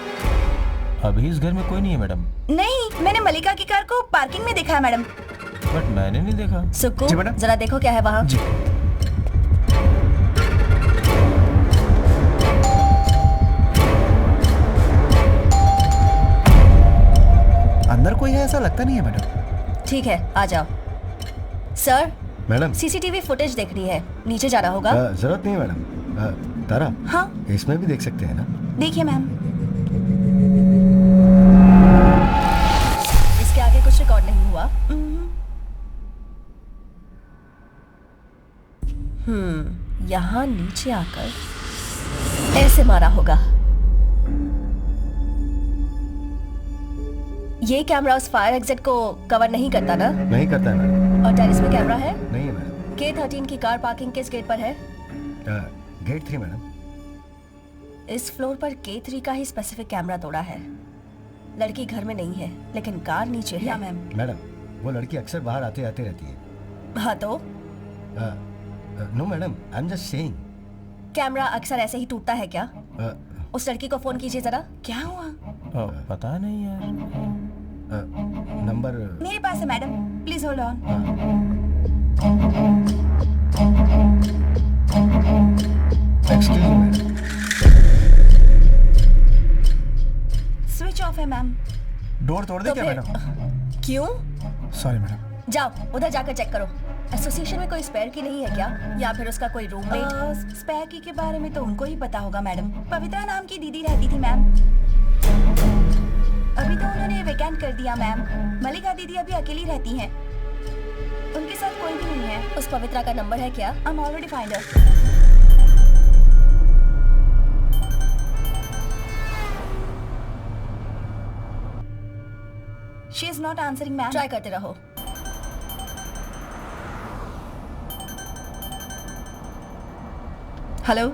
Speaker 5: अभी इस घर में कोई नहीं है मैडम।
Speaker 6: नहीं, मैंने मलिका की कार को पार्किंग में देखा है मैडम।
Speaker 5: बट मैंने नहीं देखा।
Speaker 1: सुक्कू,
Speaker 4: जी मैडम।
Speaker 1: जरा देखो क्या है वहाँ।
Speaker 4: जी। अंदर कोई है ऐसा लगता नहीं है मैडम।
Speaker 1: ठीक है, आ जाओ। सर,
Speaker 3: मैडम
Speaker 1: CCTV फुटेज देखनी है, नीचे जाना होगा।
Speaker 3: जरूरत नहीं है मैडम। तारा,
Speaker 6: हाँ
Speaker 3: इसमें भी देख सकते हैं ना?
Speaker 6: देखिए मैम।
Speaker 1: इसके आगे कुछ रिकॉर्ड नहीं हुआ। यहाँ नीचे आकर ऐसे मारा होगा। ये कैमरा उस फायर एग्जिट को कवर नहीं करता ना?
Speaker 3: नहीं करता है मैडम।
Speaker 1: और टेरेस में कैमरा है?
Speaker 3: नहीं है मैडम।
Speaker 1: K13 की कार पार्किंग किस गेट पर है?
Speaker 3: Gate 3 madam.
Speaker 1: इस फ्लोर पर K3 का ही स्पेसिफिक कैमरा तोड़ा है। लड़की घर में नहीं है, लेकिन कार नीचे है।
Speaker 6: या मैम।
Speaker 3: मैडम, वो लड़की अक्सर बाहर आते आते रहती है।
Speaker 1: हाँ तो
Speaker 3: no madam, I am just saying.
Speaker 1: Camera अक्सर ऐसे ही टूटता है क्या? उस लड़की को फोन कीजिए जरा।
Speaker 6: क्या हुआ?
Speaker 5: पता नहीं यार।
Speaker 3: नंबर
Speaker 6: मेरे पास है madam, please hold on.
Speaker 3: Excuse me madam.
Speaker 6: Switch off है मैम।
Speaker 4: डोर तोड़ दे
Speaker 1: तो
Speaker 4: क्या
Speaker 1: फिर
Speaker 4: मैडम?
Speaker 1: क्यों?
Speaker 4: Sorry madam.
Speaker 1: जाओ उधर जाकर चेक करो। एसोसिएशन में कोई स्पेयर की नहीं है क्या, या फिर उसका कोई रूममेट?
Speaker 6: स्पेयर की के बारे में तो उनको ही पता होगा मैडम। पवित्रा नाम की दीदी रहती थी मैम, अभी तो उन्होंने वेकेंट कर दिया मैम। मलिका दीदी अभी अकेली रहती हैं, उनके साथ कोई भी नहीं है।
Speaker 1: उस पवित्रा का नंबर है क्या?
Speaker 6: I am already find her. She is not answering ma'am.
Speaker 1: Try करते रहो।
Speaker 6: हेलो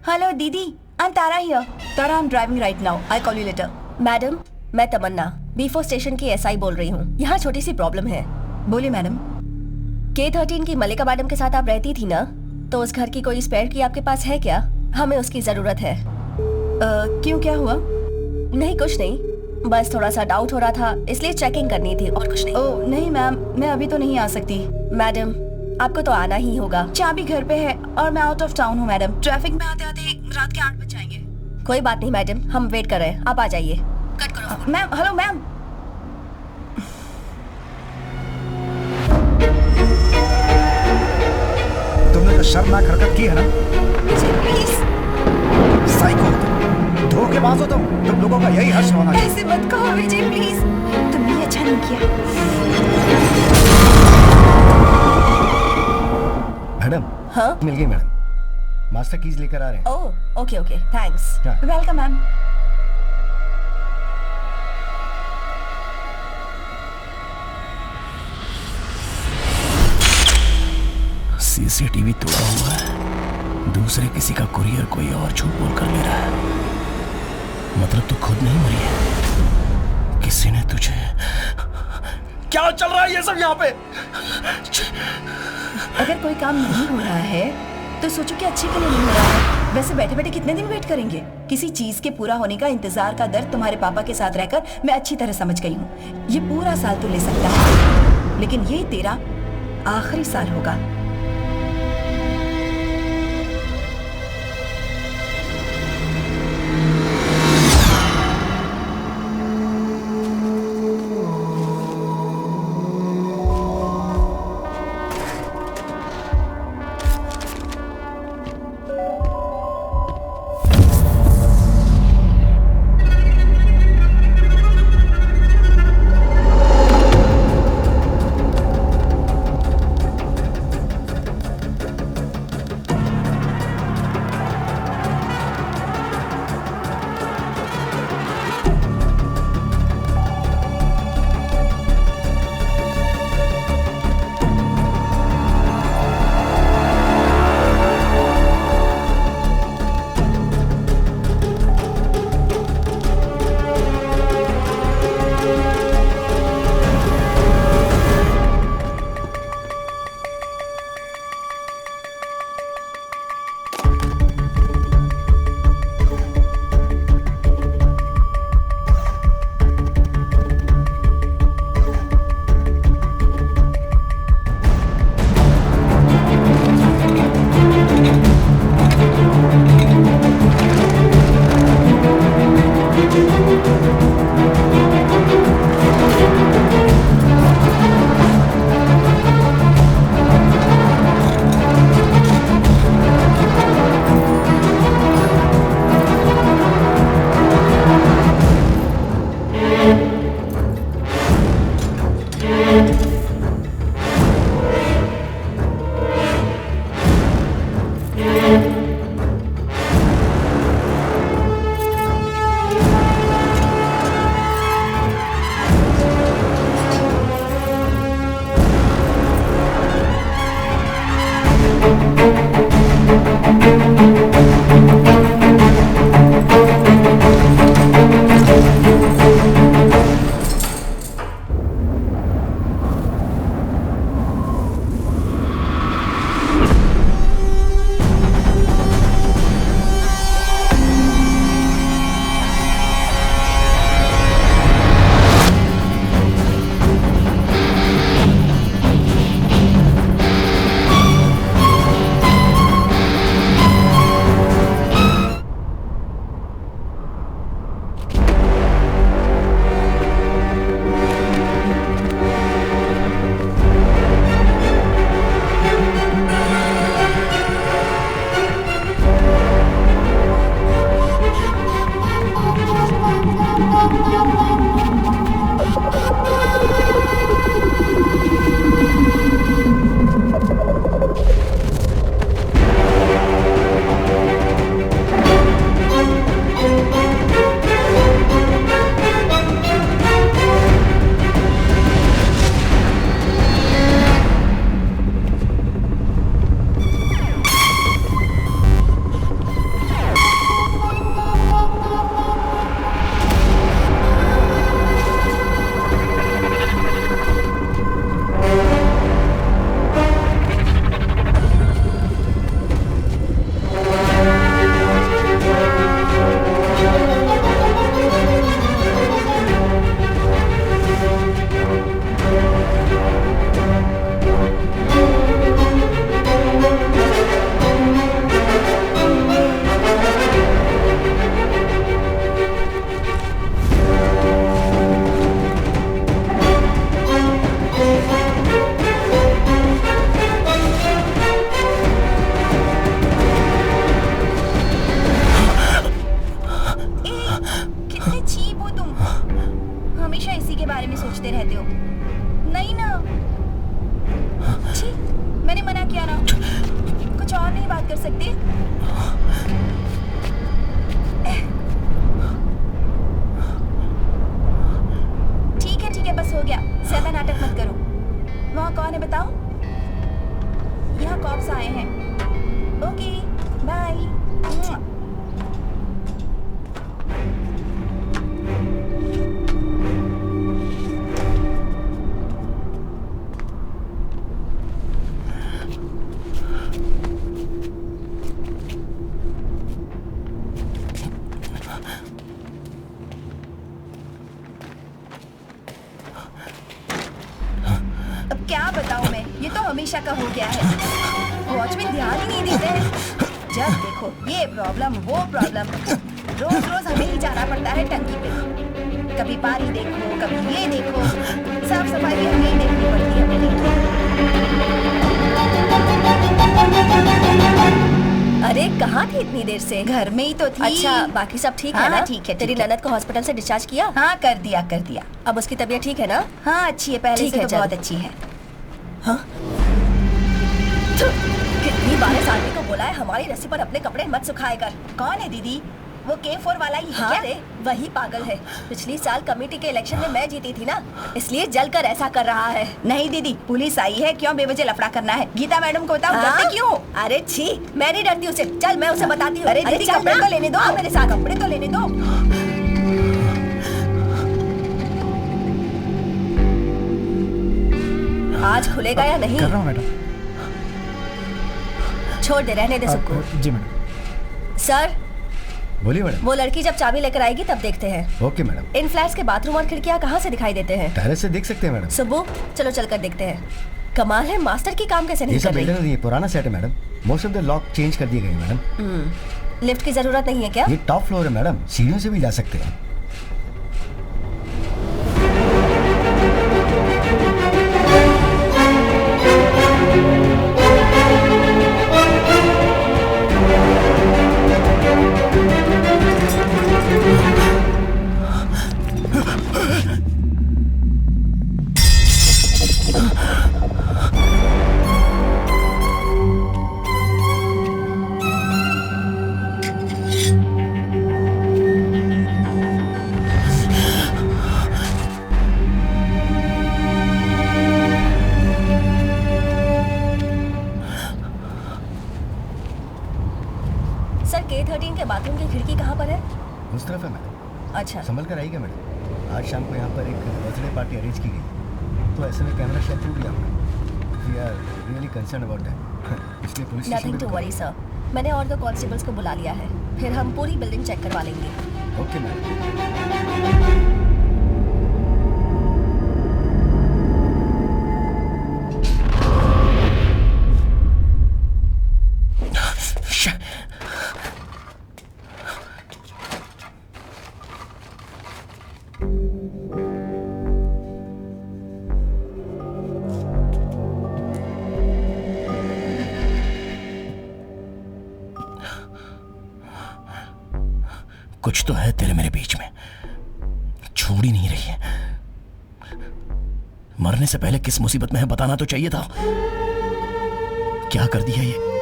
Speaker 6: हेलो दीदी, I am Tara here. Tara, I am driving right now, I call you later.
Speaker 1: Madam, मैं तमन्ना B4 स्टेशन की SI बोल रही हूँ। यहाँ छोटी सी प्रॉब्लम है।
Speaker 6: बोलिए मैडम।
Speaker 1: K13 की मलिका मैडम के साथ आप रहती थी ना, तो उस घर की कोई स्पेयर की आपके पास है क्या? हमें उसकी जरूरत है।
Speaker 6: क्यों, क्या हुआ?
Speaker 1: नहीं कुछ नहीं, बस थोड़ा सा डाउट हो रहा था, इसलिए चेकिंग करनी थी और कुछ नहीं।
Speaker 6: ओह नहीं मैम, मैं अभी तो नहीं आ सकती।
Speaker 1: मैडम आपको तो आना ही होगा।
Speaker 6: चाबी घर पे है और मैं आउट ऑफ टाउन हूँ मैडम। ट्रैफिक में आते आते रात के 8 बज जाएंगे।
Speaker 1: कोई बात नहीं मैडम, हम वेट कर रहे हैं, आप आ जाइए। कट करो।
Speaker 6: Ma'am, hello ma'am.
Speaker 4: तुमने जो शर्मनाक हरकत की है ना,
Speaker 1: प्लीज
Speaker 4: साइको, धोखेबाज हो तुम लोगों का यही हर्ष होना चाहिए।
Speaker 1: ऐसे मत कहो विजय प्लीज।
Speaker 6: तुमने ये अच्छा नहीं किया।
Speaker 3: मैडम
Speaker 1: हाँ
Speaker 3: मिल गई मैडम, मास्टर कीज लेकर आ रहे हैं।
Speaker 1: Oh okay okay thanks.
Speaker 6: Welcome ma'am.
Speaker 2: CCTV तोड़ा हुआ है, दूसरे किसी का कुरियर कोई और झूठ बोल कर ले रहा है। मतलब तू खुद नहीं मरी है, किसी ने तुझे। क्या चल रहा है ये सब यहाँ पे?
Speaker 6: अगर कोई काम नहीं हो रहा है तो सोचो कि अच्छे के लिए नहीं हो रहा है। वैसे बैठे बैठे कितने दिन वेट करेंगे? किसी चीज के पूरा होने का इंतजार का दर्द तुम्हारे पापा के साथ रहकर मैं अच्छी तरह समझ गई हूँ। ये पूरा साल तो ले सकता है, लेकिन ये तेरा आखिरी साल होगा। सोचते रहते हो? नहीं ना। छी, मैंने मना किया ना। कुछ और नहीं बात कर सकते? ठीक है, बस हो गया। ज्यादा नाटक मत करो। वहाँ कौन है बताओ? यहाँ कॉप्स आए हैं। Okay, bye. अब क्या बताऊं मैं, ये तो हमेशा का हो गया है। वॉचमैन ध्यान ही नहीं देते हैं। जब देखो ये प्रॉब्लम वो प्रॉब्लम, रोज रोज हमें ही जाना पड़ता है टंकी पे। कभी पानी देखो, कभी ये देखो, साफ सफाई भी हमें ही देखनी पड़ती है मेरे लिए।
Speaker 1: अरे कहाँ थी इतनी देर से?
Speaker 6: घर में ही तो थी।
Speaker 1: अच्छा, बाकी सब ठीक है
Speaker 6: हाँ,
Speaker 1: ना?
Speaker 6: ठीक है,
Speaker 1: तेरी
Speaker 6: ठीक है।
Speaker 1: ननद को हॉस्पिटल से डिस्चार्ज किया?
Speaker 6: हाँ, कर दिया।
Speaker 1: अब उसकी तबीयत ठीक है ना?
Speaker 6: हाँ, अच्छी है, पहले
Speaker 1: ठीक
Speaker 6: से
Speaker 1: है,
Speaker 6: तो
Speaker 1: चल।
Speaker 6: बहुत अच्छी है।
Speaker 1: कितनी बार इस आदमी को बोला है हमारी रस्सी पर अपने कपड़े मत सुखाए कर।
Speaker 6: कौन है दीदी? वो K4 वाला ही है
Speaker 1: हाँ
Speaker 6: क्या?
Speaker 1: रे, वही पागल है। पिछली साल कमेटी के इलेक्शन में मैं जीती थी ना, इसलिए जलकर ऐसा कर रहा है।
Speaker 6: नहीं दीदी, पुलिस आई है, क्यों बेवजह लफड़ा करना है? गीता मैडम को बताओ,
Speaker 1: हाँ?
Speaker 6: डरते क्यों?
Speaker 1: अरे छी, मैं नहीं डरती उसे। चल मैं उसे बताती हूँ।
Speaker 6: अरे दीदी,
Speaker 1: चल
Speaker 6: कपड़े
Speaker 1: ना।
Speaker 6: तो लेने दो।
Speaker 1: आ मेरे साथ।
Speaker 6: कपड़े तो लेने दो।
Speaker 1: आज खुलेगा या नहीं?
Speaker 4: कर रहा हूँ मैडम।
Speaker 1: छोड़ दे, रहने दे सबको।
Speaker 4: जी मैडम।
Speaker 1: सर,
Speaker 3: बोलिए मैडम।
Speaker 1: वो लड़की जब चाबी लेकर आएगी तब देखते हैं।
Speaker 3: Okay madam.
Speaker 1: इन फ्लैट्स के बाथरूम और खिड़कियाँ कहाँ से दिखाई देते हैं?
Speaker 3: टेरेस से देख सकते हैं मैडम।
Speaker 1: सुबह चलो चलकर देखते हैं। कमाल है, मास्टर की काम कैसे
Speaker 3: ये
Speaker 1: नहीं
Speaker 3: सब
Speaker 1: कर रही?
Speaker 3: बिल्डिंग नहीं है, पुराना सेट है madam. Most of the lock change कर दिए गए हैं मैडम।
Speaker 1: लिफ्ट की जरूरत नहीं है क्या?
Speaker 3: ये टॉप फ्लोर है मैडम, सीढ़ियों से भी जा सकते हैं।
Speaker 1: सर, K13 के बाथरूम की खिड़की कहाँ पर है?
Speaker 3: उस तरफ है मैडम।
Speaker 1: अच्छा,
Speaker 3: संभल कर आइएगा मैडम। आज शाम को यहाँ पर एक बर्थडे पार्टी अरेंज की गई, तो ऐसे में कैमरा शायद टूट गया होगा। We are really concern about that. इसलिए police station
Speaker 1: nothing to worry sir. मैंने और 2 कांस्टेबल्स को बुला लिया है, फिर हम पूरी बिल्डिंग चेक करवा लेंगे।
Speaker 3: Okay madam.
Speaker 2: कुछ तो है तेरे मेरे बीच में, छोड़ ही नहीं रही है। मरने से पहले किस मुसीबत में है बताना तो चाहिए था। क्या कर दिया ये?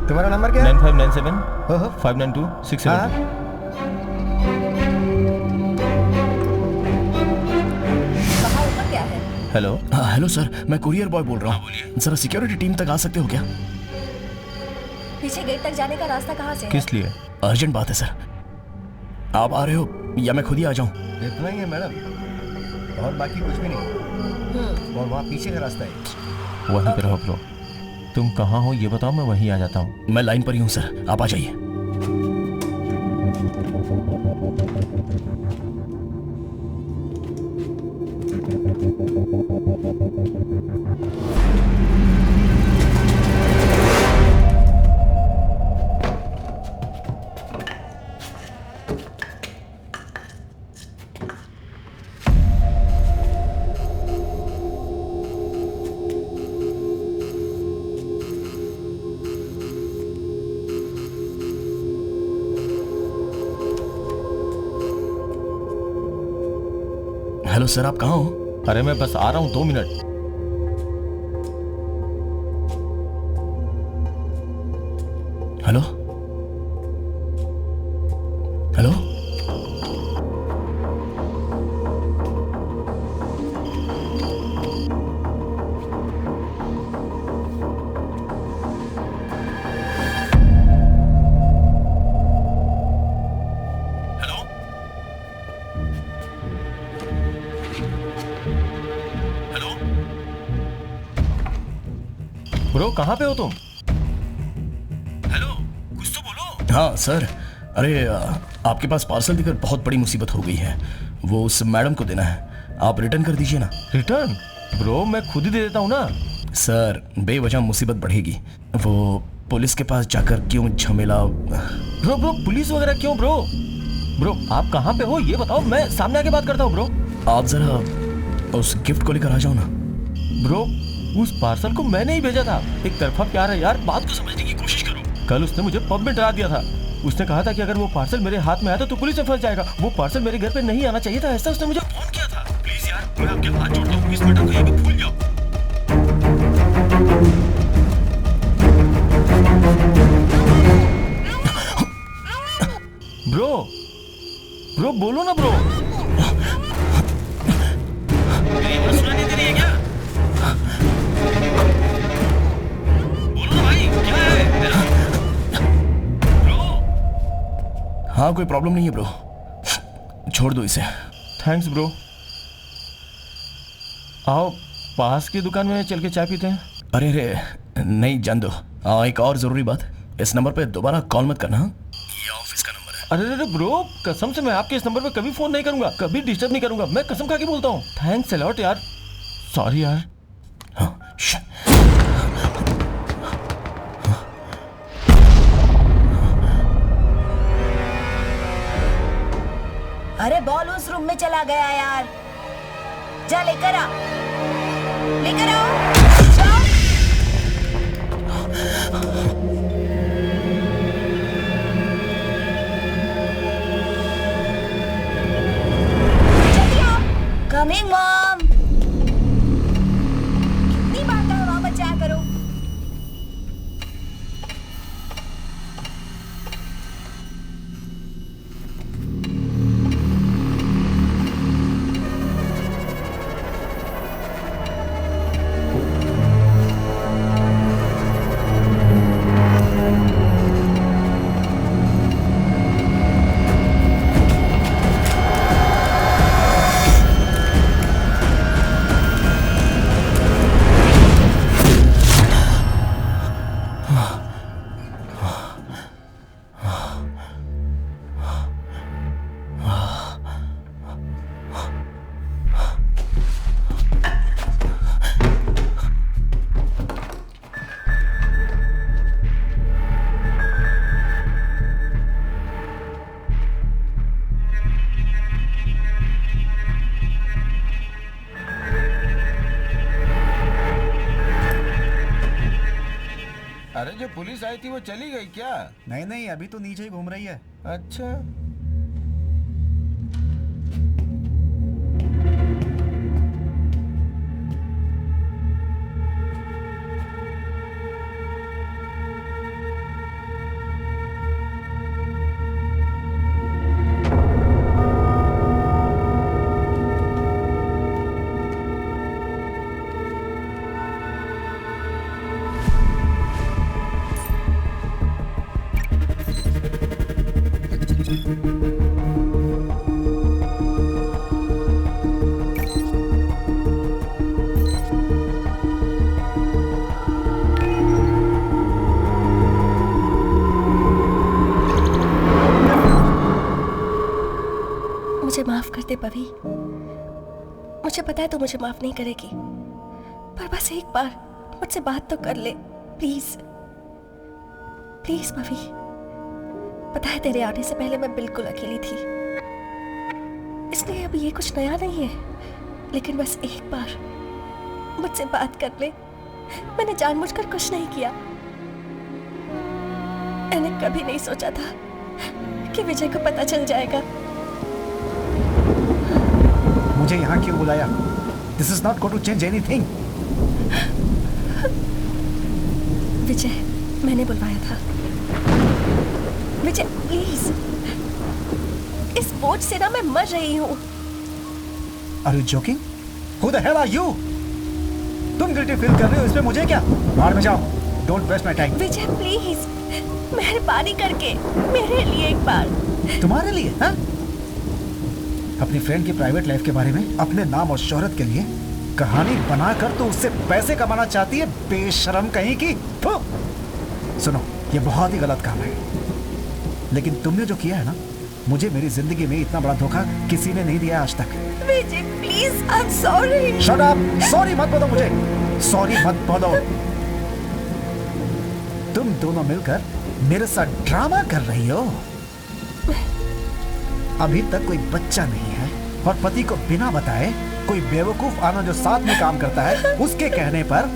Speaker 3: तुम्हारा नंबर क्या है?
Speaker 5: 9597
Speaker 3: ओहो।
Speaker 5: 592
Speaker 3: हाँ
Speaker 5: 672।
Speaker 1: वहाँ ऊपर क्या है?
Speaker 5: हेलो।
Speaker 2: हेलो सर, मैं कुरियर बॉय बोल रहा हूँ। जरा सिक्योरिटी टीम तक आ सकते हो क्या?
Speaker 1: पीछे गेट तक जाने का रास्ता कहाँ से है?
Speaker 5: किस लिए?
Speaker 2: अर्जेंट बात है सर। आप आ रहे हो या मैं खुद ही आ जाऊँ?
Speaker 4: इतना ही है मैडम, और बाकी कुछ भी नहीं। और वहाँ पीछे का रास्ता है।
Speaker 5: वहीं पे रहो ब्रो। तुम कहाँ हो ये बताओ, मैं वहीं आ जाता हूँ।
Speaker 2: मैं लाइन पर ही हूँ सर, आप आ जाइए। हेलो सर, आप कहाँ हो?
Speaker 5: अरे मैं बस आ रहा हूँ, 2 मिनट।
Speaker 2: Hello hello.
Speaker 5: ब्रो कहाँ पे हो तुम?
Speaker 2: हाँ सर, अरे आपके पास पार्सल दिखकर बहुत बड़ी मुसीबत हो गई है। वो उस मैडम को देना है, आप रिटर्न कर दीजिए ना।
Speaker 5: रिटर्न? ब्रो मैं खुद ही दे देता हूँ ना।
Speaker 2: सर बेवजह मुसीबत बढ़ेगी। वो पुलिस के पास जाकर क्यों झमेला?
Speaker 5: ब्रो ब्रो पुलिस वगैरह क्यों ब्रो? ब्रो आप कहाँ पे हो ये बताओ, मैं सामने आके बात करता हूँ। ब्रो
Speaker 2: आप जरा उस गिफ्ट को लेकर आ जाओ ना।
Speaker 5: ब्रो उस पार्सल को मैंने ही भेजा था। एक तरफा प्यार है यार, बात को समझने की कोशिश करो। कल उसने मुझे पब में डरा दिया था। उसने कहा था कि अगर वो पार्सल मेरे हाथ में आया तो पुलिस में फंस जाएगा। वो पार्सल मेरे घर पे नहीं आना चाहिए था, ऐसा उसने मुझे फोन किया था। प्लीज यार, मैं आपके हाथ जोड़ता हूँ, इस मैटर को यहीं पे भूल जाओ। ब्रो ब्रो बोलो ना ब्रो। मेरी आवाज सुनाई नहीं दे रही है क्या? बोलो ना भाई, क्या है तेरा? ब्रो
Speaker 2: हाँ कोई प्रॉब्लम नहीं है ब्रो, छोड़ दो इसे।
Speaker 5: Thanks bro. आओ पास की दुकान में चल के चाय पीते हैं।
Speaker 2: अरे अरे नहीं, जान दो। एक और जरूरी बात, इस नंबर पे दोबारा कॉल मत करना। ये ऑफिस का नंबर है।
Speaker 5: अरे अरे ब्रो कसम से मैं आपके इस नंबर पे कभी फोन नहीं करूंगा, कभी डिस्टर्ब नहीं करूंगा। मैं कसम खा के बोलता हूँ। थैंक्स अ लॉट यार। सॉरी यार।
Speaker 2: हाँ
Speaker 6: अरे बॉल उस रूम में चला गया यार, जा लेकर आ, लेकर आओ, जाओ। जल्दी आओ। Coming mom. कितनी बार कहा वापस जाया करो।
Speaker 7: अरे जो पुलिस आई थी वो चली गई क्या?
Speaker 4: नहीं नहीं, अभी तो नीचे ही घूम रही है।
Speaker 7: अच्छा।
Speaker 1: मुझे माफ कर दे पवी। मुझे पता है तू मुझे माफ नहीं करेगी, पर बस एक बार मुझसे बात तो कर ले प्लीज। प्लीज पवी। पता है तेरे आने से पहले मैं बिल्कुल अकेली थी, इसलिए अब ये कुछ नया नहीं है, लेकिन बस एक बार मुझसे बात कर ले। मैंने जानबूझकर कुछ नहीं किया। मैंने कभी नहीं सोचा था कि विजय को पता चल जाएगा।
Speaker 4: मुझे यहाँ क्यों बुलाया? This is not going to change anything.
Speaker 1: Vijay, मैंने बुलवाया था। विजय प्लीज, इस बोझ से ना मैं मर रही हूँ।
Speaker 4: Are you joking? Who the hell are you? तुम गिल्टी फील कर रहे हो, इसमें मुझे क्या? बाहर में जाओ, don't waste my time.
Speaker 1: Vijay please, मेहरबानी करके मेरे लिए एक बार।
Speaker 4: तुम्हारे लिए? हाँ? अपनी फ्रेंड की प्राइवेट लाइफ के बारे में, अपने नाम और शोहरत के लिए कहानी बनाकर तो उससे पैसे कमाना चाहती है, बेशरम कहीं की। सुनो, ये बहुत ही गलत काम है, लेकिन तुमने जो किया है ना, मुझे मेरी जिंदगी में इतना बड़ा धोखा किसी ने नहीं दिया आज तक।
Speaker 1: Vijay please, I am sorry.
Speaker 4: Shut up! Sorry मत बोलो मुझे, सॉरी मत बोलो। तुम दोनों मिलकर मेरे साथ ड्रामा कर रही हो। अभी तक कोई बच्चा नहीं है और पति को बिना बताए कोई बेवकूफ आना जो साथ में काम करता है, उसके कहने पर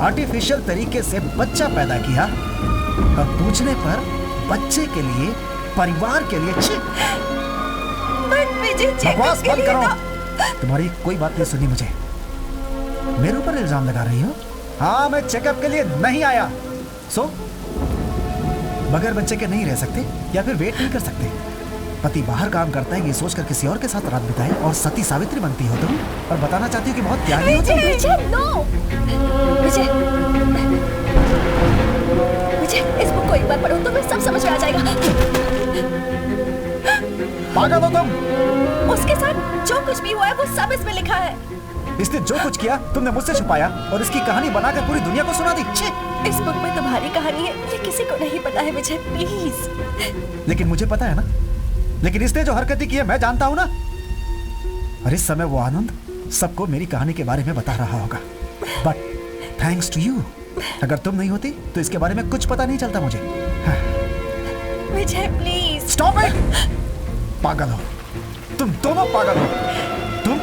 Speaker 4: आर्टिफिशियल तरीके से बच्चा पैदा किया और पूछने पर बच्चे के लिए, परिवार के लिए बकवास बंद करो। तुम्हारी कोई बात नहीं सुनी मुझे। मेरे ऊपर इल्जाम लगा रही हो? हाँ, मैं चेकअप के लिए नहीं आया। सो बगैर बच्चे के नहीं रह सकते या फिर वेट नहीं कर सकते। पति बाहर काम करता है ये सोचकर किसी और के साथ रात बिताए और सती सावित्री बनती हो तुम, और बताना चाहती हो कि बहुत त्यागी हो तुम।
Speaker 1: विजय नो। विजय, विजय इस बुक को एक बार पढ़ो तो मैं सब समझ में आ जाएगा।
Speaker 4: पागल हो तुम?
Speaker 1: उसके साथ जो कुछ भी हुआ है वो सब इसमें लिखा है।
Speaker 4: इसने जो कुछ किया तुमने मुझसे छुपाया और इसकी कहानी बनाकर पूरी दुनिया को सुना दी।
Speaker 1: इस बुक में तुम्हारी कहानी है, ये किसी को नहीं पता है विजय प्लीज।
Speaker 4: लेकिन मुझे पता है ना, लेकिन इसने जो हरकतें की है मैं जानता हूं ना। और इस समय वो आनंद सबको मेरी कहानी के बारे में बता रहा होगा, बट थैंक्स टू यू। अगर तुम नहीं होती तो इसके बारे में कुछ पता नहीं चलता मुझे।
Speaker 1: विजय प्लीज
Speaker 4: स्टॉप इट। पागल हो तुम, दोनों पागल हो। तुम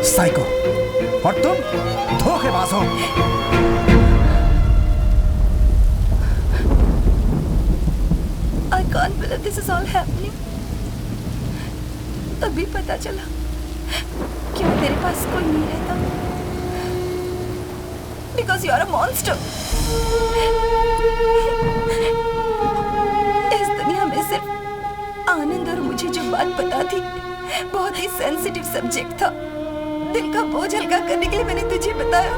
Speaker 4: साइको और तुम धोखेबाज हो।
Speaker 1: I can't believe this is all happening. अभी पता चला क्यों तेरे पास कोई नहीं रहता। Because you are a monster. इस दुनिया में सिर्फ आनंद और मुझे जो बात पता थी, बहुत ही सेंसिटिव सब्जेक्ट था। दिल का बोझ हल्का करने के लिए मैंने तुझे बताया।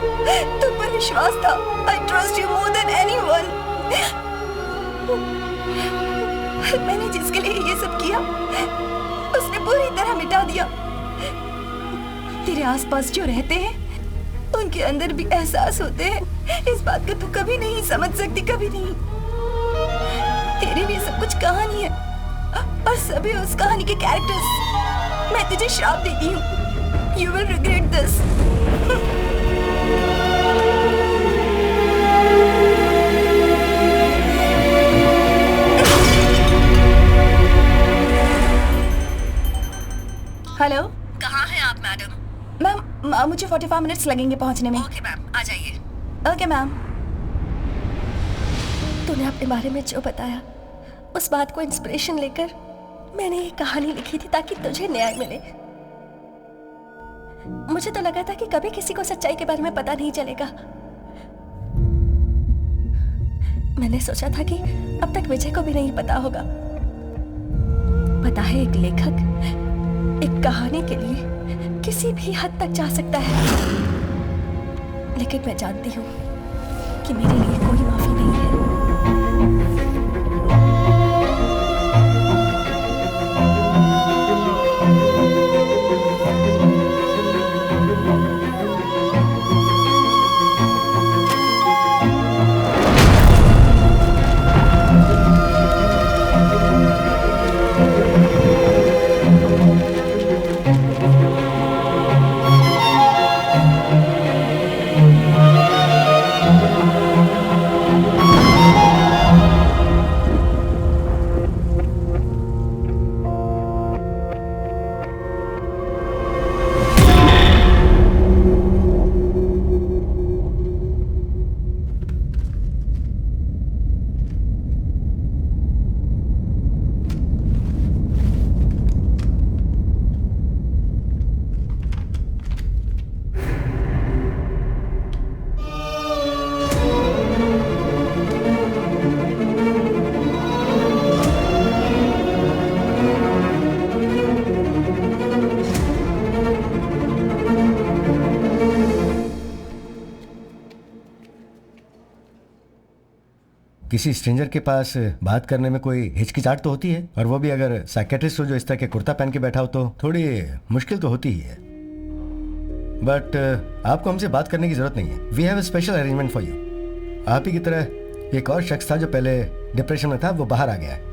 Speaker 1: तुम पर विश्वास था। I trust you more than anyone. मैंने जिसके लिए ये सब किया उसने पूरी तरह मिटा दिया। तेरे आसपास जो रहते हैं उनके अंदर भी एहसास होते हैं। इस बात को तू कभी नहीं समझ सकती, कभी नहीं। तेरे लिए सब कुछ कहानी है और सभी उस कहानी के कैरेक्टर्स। मैं तुझे श्राप देती हूँ। You will regret this.
Speaker 6: Hello,
Speaker 1: कहाँ हैं आप मैडम?
Speaker 6: मैम, मुझे 45 मिनट्स लगेंगे पहुंचने में।
Speaker 1: ओके मैम, आ जाइए।
Speaker 6: Okay ma'am.
Speaker 1: तूने अपने बारे में जो बताया, उस बात को इंस्पिरेशन लेकर मैंने ये कहानी लिखी थी ताकि तुझे न्याय मिले। मुझे तो लगा था कि कभी किसी को सच्चाई के बारे में पता नहीं चलेगा। मैंने सोचा था कि अब तक विजय को भी नहीं पता होगा। पता है, एक लेखक एक कहानी के लिए किसी भी हद तक जा सकता है, लेकिन मैं जानती हूँ कि मेरे लिए कोई माफी नहीं है।
Speaker 3: किसी स्ट्रेंजर के पास बात करने में कोई हिचकिचाहट तो होती है, और वो भी अगर साइकेट्रिस्ट हो जो इस तरह के कुर्ता पहन के बैठा हो तो थोड़ी मुश्किल तो होती ही है। बट आपको हमसे बात करने की जरूरत नहीं है। We have a special arrangement for you. आप ही की तरह एक और शख्स था जो पहले डिप्रेशन में था, वो बाहर आ गया है।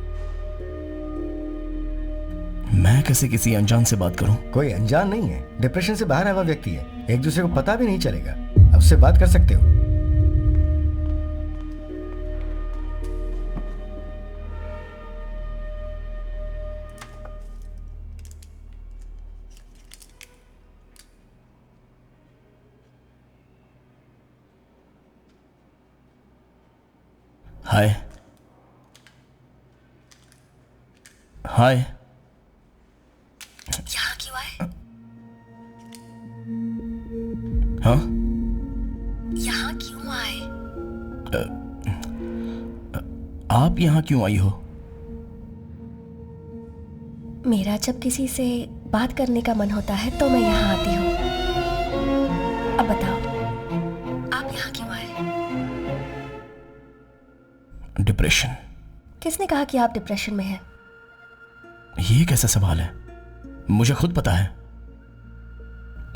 Speaker 2: मैं कैसे किसी अनजान से बात करूं?
Speaker 3: कोई अनजान नहीं है, डिप्रेशन से बाहर आया हुआ व्यक्ति है, एक दूसरे को पता भी नहीं चलेगा, आप उससे बात कर सकते हो।
Speaker 2: हाय हाय।
Speaker 1: यहाँ क्यों आए?
Speaker 2: हाँ,
Speaker 1: यहाँ क्यों आए?
Speaker 2: आप यहाँ क्यों आई हो?
Speaker 1: मेरा जब किसी से बात करने का मन होता है तो मैं यहाँ आती हूँ। अब बताओ, आप यहाँ क्यों आए?
Speaker 2: डिप्रेशन।
Speaker 1: किसने कहा कि आप डिप्रेशन में हैं?
Speaker 2: ये कैसा सवाल है? मुझे खुद पता है,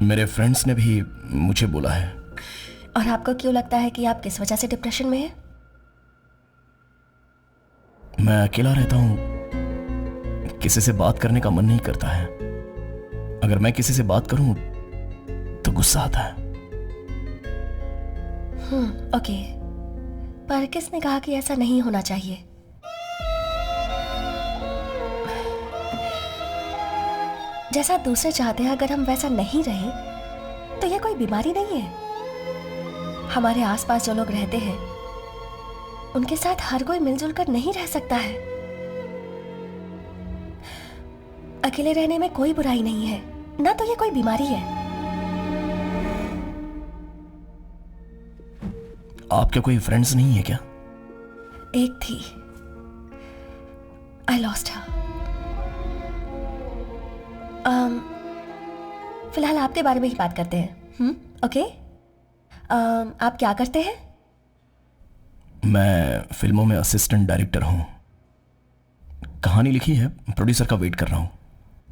Speaker 2: मेरे फ्रेंड्स ने भी मुझे बोला है।
Speaker 1: और आपको क्यों लगता है कि आप किस वजह से डिप्रेशन में हैं?
Speaker 2: मैं अकेला रहता हूं, किसी से बात करने का मन नहीं करता है। अगर मैं किसी से बात करूं तो गुस्सा आता है।
Speaker 1: ओके, पर किसने कहा कि ऐसा नहीं होना चाहिए? जैसा दूसरे चाहते हैं अगर हम वैसा नहीं रहे तो यह कोई बीमारी नहीं है। हमारे आसपास जो लोग रहते हैं उनके साथ हर कोई मिलजुल कर नहीं रह सकता है। अकेले रहने में कोई बुराई नहीं है, ना तो ये कोई बीमारी है।
Speaker 2: आपके कोई फ्रेंड्स नहीं है क्या?
Speaker 1: एक थी, आई लॉस्ट हर। फिलहाल आपके बारे में ही बात करते हैं। ओके, आप क्या करते हैं?
Speaker 2: मैं फिल्मों में असिस्टेंट डायरेक्टर हूं। कहानी लिखी है, प्रोड्यूसर का वेट कर रहा हूं।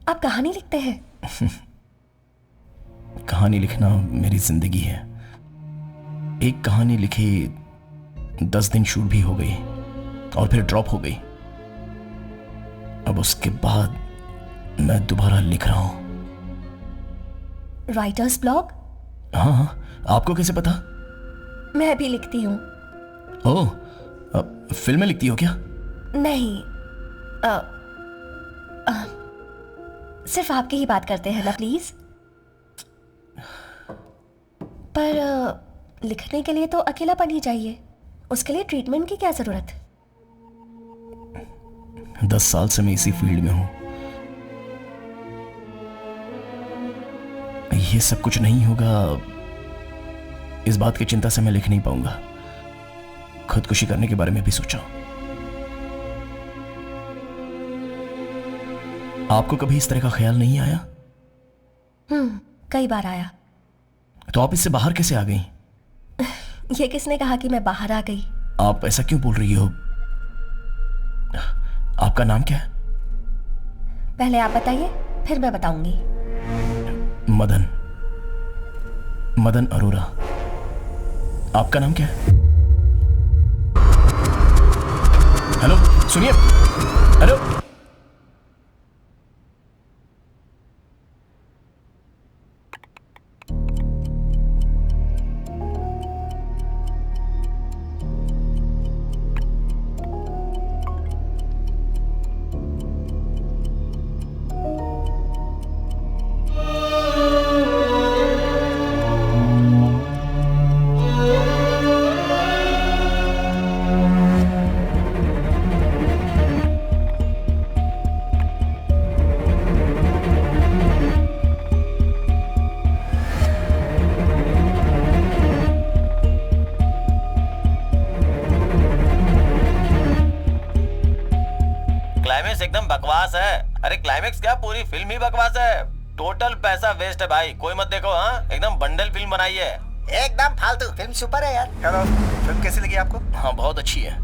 Speaker 1: आप कहानी लिखते हैं?
Speaker 2: कहानी लिखना मेरी जिंदगी है। एक कहानी लिखी 10 दिन शूट भी हो गई और फिर ड्रॉप हो गई। अब उसके बाद मैं दोबारा लिख रहा हूं।
Speaker 1: Writers blog?
Speaker 2: हाँ हाँ, आपको कैसे पता?
Speaker 1: मैं भी लिखती हूँ।
Speaker 2: ओह, फिल्में लिखती हो क्या?
Speaker 1: नहीं, सिर्फ आपकी ही बात करते हैं ना प्लीज। पर लिखने के लिए तो अकेलापन ही चाहिए, उसके लिए ट्रीटमेंट की क्या जरूरत?
Speaker 2: 10 साल से मैं इसी फील्ड में हूं। ये सब कुछ नहीं होगा, इस बात की चिंता से मैं लिख नहीं पाऊंगा। खुदकुशी करने के बारे में भी सोचा। आपको कभी इस तरह का ख्याल नहीं आया?
Speaker 1: कई बार आया।
Speaker 2: तो आप इससे बाहर कैसे आ गई?
Speaker 1: ये किसने कहा कि मैं बाहर आ गई?
Speaker 2: आप ऐसा क्यों बोल रही हो? आपका नाम क्या है?
Speaker 1: पहले आप बताइए, फिर मैं बताऊंगी।
Speaker 2: मदन, मदन अरोरा। आपका नाम क्या है? हेलो, सुनिए। हेलो,
Speaker 5: क्लाइमेक्स एकदम बकवास है। अरे क्लाइमेक्स क्या, पूरी फिल्म ही बकवास है। टोटल पैसा वेस्ट है भाई, कोई मत देखो। हाँ, एकदम बंडल फिल्म बनाई है।
Speaker 3: एकदम फालतू फिल्म। सुपर है यार।
Speaker 4: हेलो, फिल्म कैसी लगी आपको?
Speaker 2: हाँ बहुत अच्छी है।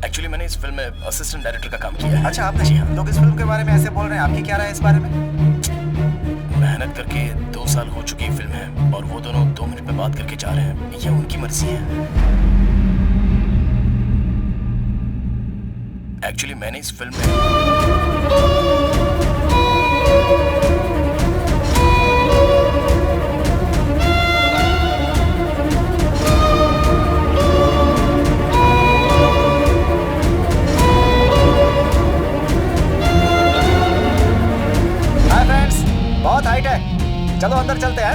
Speaker 2: एक्चुअली मैंने इस फिल्म में असिस्टेंट डायरेक्टर का काम किया है।
Speaker 4: अच्छा आपने?
Speaker 2: जी हाँ।
Speaker 4: लोग इस फिल्म के बारे में ऐसे बोल रहे हैं, आपकी क्या राय है इस बारे में?
Speaker 2: मेहनत करके 2 साल हो चुकी फिल्म है और वो दोनों 2 मिनट में बात करके जा रहे हैं। ये उनकी मर्जी है। एक्चुअली मैंने इस फिल्म में
Speaker 4: बहुत हाइट है, चलो अंदर चलते हैं।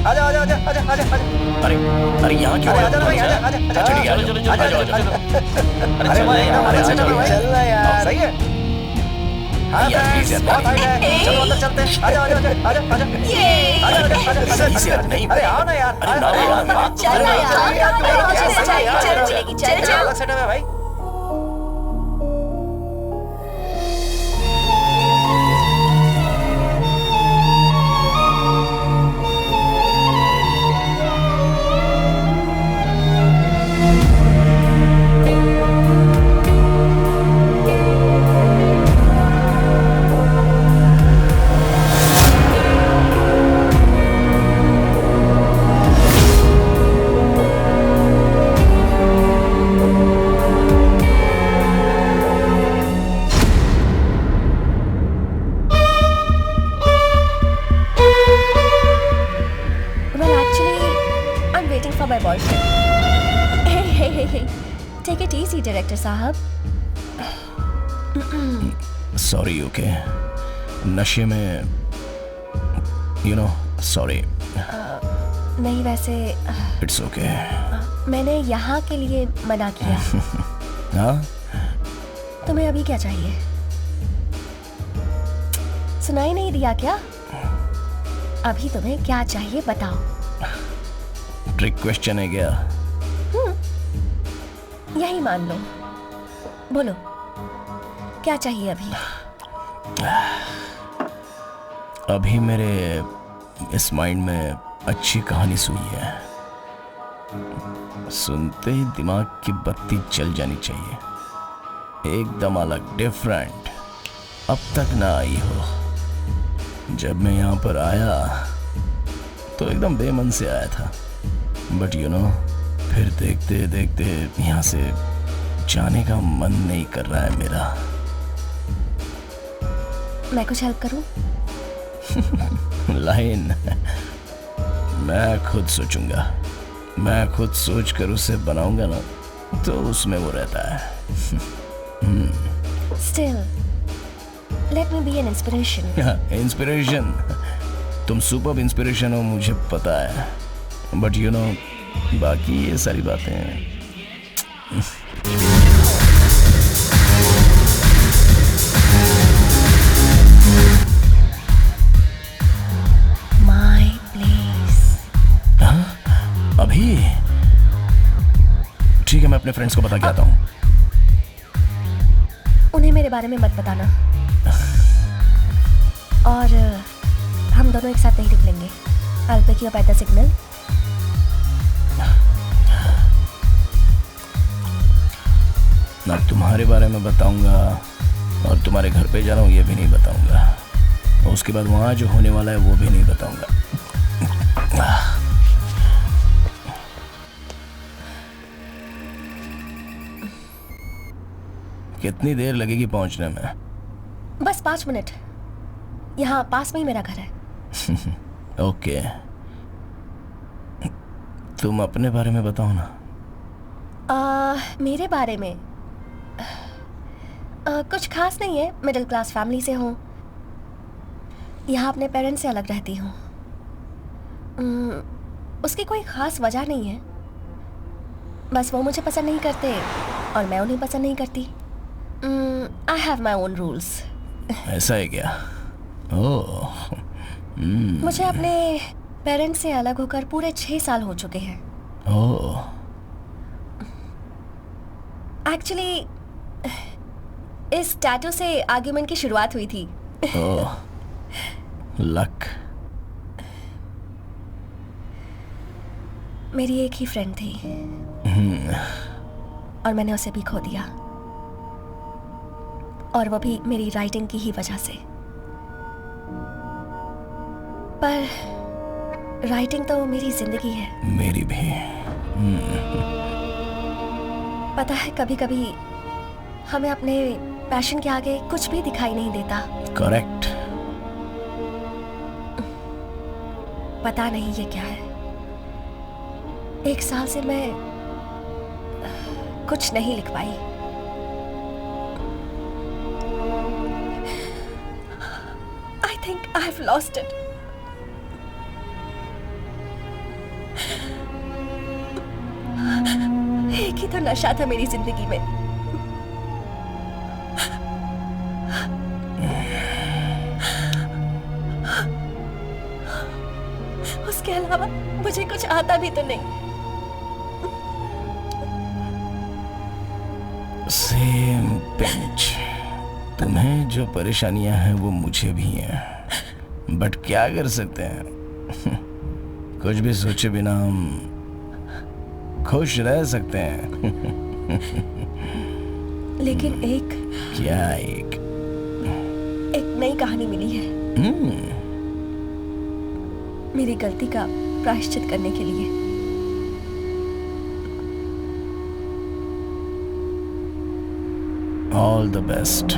Speaker 4: आजा आजा आजा आजा आजा आजा।
Speaker 2: अरे अरे यहाँ क्यों?
Speaker 4: आजा भाई आजा आजा आजा। अरे भाई चलना यार, सही है। हाँ फ्रेंड्स, बहुत हाइट है, चलो अंदर चलते हैं। आजा आजा आजा आजा आजा आजा आजा।
Speaker 2: नहीं
Speaker 4: अरे आओ ना यार,
Speaker 6: चलना यार, चल
Speaker 4: अलग सेटअप है भाई।
Speaker 8: Take it easy, director साहब।
Speaker 2: सॉरी ओके, नशे में सॉरी।
Speaker 8: नहीं वैसे
Speaker 2: इट्स ओके।
Speaker 8: मैंने यहाँ के लिए मना किया।
Speaker 2: हाँ
Speaker 8: तुम्हें अभी क्या चाहिए? सुनाई नहीं दिया क्या? अभी तुम्हें क्या चाहिए बताओ।
Speaker 2: ट्रिक क्वेश्चन है क्या?
Speaker 8: यही मान लो, बोलो क्या चाहिए अभी?
Speaker 2: अभी मेरे इस माइंड में अच्छी कहानी सुई है, सुनते ही दिमाग की बत्ती जल जानी चाहिए, एकदम अलग, डिफरेंट, अब तक ना आई हो। जब मैं यहाँ पर आया तो एकदम बेमन से आया था, बट फिर देखते देखते यहाँ से जाने का मन नहीं कर रहा है मेरा।
Speaker 8: मैं कुछ हेल्प करूं?
Speaker 2: लाइन मैं खुद सोचूंगा, मैं खुद सोच कर उसे बनाऊंगा ना, तो उसमें वो रहता है।
Speaker 8: Still, let me be an inspiration.
Speaker 2: Inspiration? तुम सुपर्ब इंस्पिरेशन हो, मुझे पता है, बट बाकी ये सारी बातें
Speaker 8: My place.
Speaker 2: अभी ठीक है, मैं अपने फ्रेंड्स को बता के आता हूँ।
Speaker 8: उन्हें मेरे बारे में मत बताना, और हम दोनों एक साथ नहीं निकलेंगे। I'll pick you up at the signal.
Speaker 2: ना तुम्हारे बारे में बताऊंगा, और तुम्हारे घर पे जा रहा हूँ ये भी नहीं बताऊंगा, और उसके बाद वहां जो होने वाला है वो भी नहीं बताऊंगा। कितनी देर लगेगी पहुंचने में?
Speaker 8: बस 5 मिनट, यहाँ पास में ही मेरा घर है।
Speaker 2: ओके, तुम अपने बारे में बताओ ना।
Speaker 8: मेरे बारे में कुछ खास नहीं है, मिडिल क्लास फैमिली से हूँ, यहाँ अपने पेरेंट्स से अलग रहती हूँ। उसकी कोई खास वजह नहीं है, बस वो मुझे पसंद नहीं करते और मैं उन्हें पसंद नहीं करती। I have my own rules.
Speaker 2: ऐसा है क्या? ओह,
Speaker 8: मुझे अपने पेरेंट्स से अलग होकर पूरे 6 साल हो चुके हैं।
Speaker 2: ओह,
Speaker 8: एक्चुअली इस टैटू से आर्ग्यूमेंट की शुरुआत हुई थी।
Speaker 2: ओह, लक।
Speaker 8: मेरी एक ही फ्रेंड थी और मैंने उसे भी खो दिया। और वो भी मेरी राइटिंग की ही वजह से। पर राइटिंग तो मेरी जिंदगी है।
Speaker 2: मेरी भी।
Speaker 8: पता है, कभी कभी हमें अपने पैशन के आगे कुछ भी दिखाई नहीं देता।
Speaker 2: करेक्ट।
Speaker 8: पता नहीं ये क्या है। 1 साल से मैं कुछ नहीं लिख पाई। I think I have lost it. एक ही तो नशा था मेरी जिंदगी में। उसके अलावा मुझे कुछ आता भी तो नहीं।
Speaker 2: Same pinch. तुम्हें जो परेशानियां हैं वो मुझे भी हैं, बट क्या कर सकते हैं। कुछ भी सोचे बिना हम खुश रह सकते हैं।
Speaker 8: लेकिन एक नई कहानी मिली है। मेरी गलती का प्रायश्चित करने के लिए।
Speaker 2: All the best.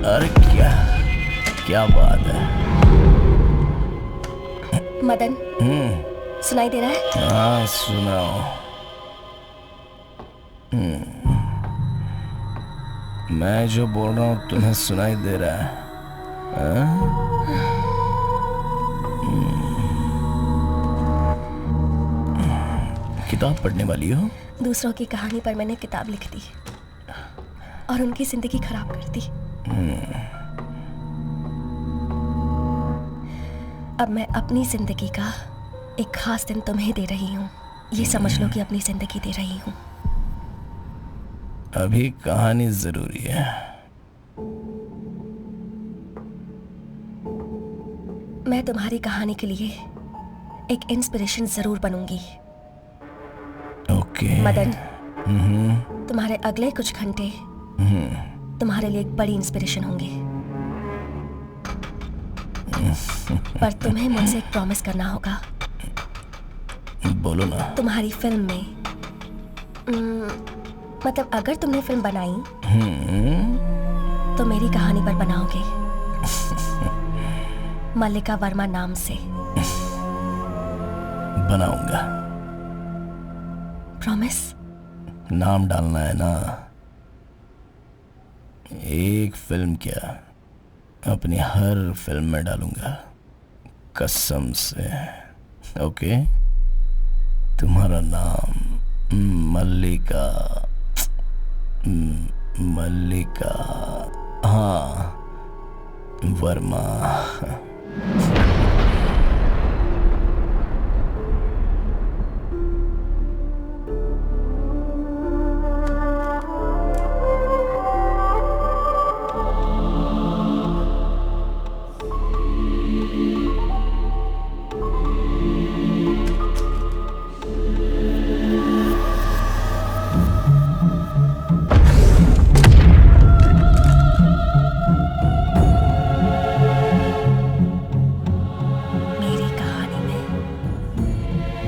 Speaker 2: अरे क्या बात है।
Speaker 8: मदन, सुनाई दे रहा है?
Speaker 2: हाँ, सुनाओ। मैं जो बोल रहा हूँ तुम्हें सुनाई दे रहा है? किताब पढ़ने वाली हो?
Speaker 8: दूसरों की कहानी पर मैंने किताब लिख दी और उनकी जिंदगी खराब कर दी। अब मैं अपनी जिंदगी का एक खास दिन तुम्हें दे रही हूँ। ये समझ लो कि अपनी जिंदगी दे रही हूँ।
Speaker 2: अभी कहानी जरूरी है।
Speaker 8: मैं तुम्हारी कहानी के लिए एक इंस्पिरेशन जरूर बनूंगी।
Speaker 2: ओके।
Speaker 8: मदन, तुम्हारे अगले कुछ घंटे तुम्हारे लिए एक बड़ी इंस्पिरेशन होंगे। पर तुम्हें मुझसे एक प्रॉमिस करना होगा।
Speaker 2: बोलो ना।
Speaker 8: तुम्हारी फिल्म में मतलब अगर तुमने फिल्म बनाई तो मेरी कहानी पर बनाओगे, मल्लिका वर्मा नाम से।
Speaker 2: बनाऊंगा।
Speaker 8: प्रॉमिस?
Speaker 2: नाम डालना है ना। एक फिल्म क्या, अपनी हर फिल्म में डालूंगा, कसम से। ओके? तुम्हारा नाम मल्लिका, हाँ, वर्मा।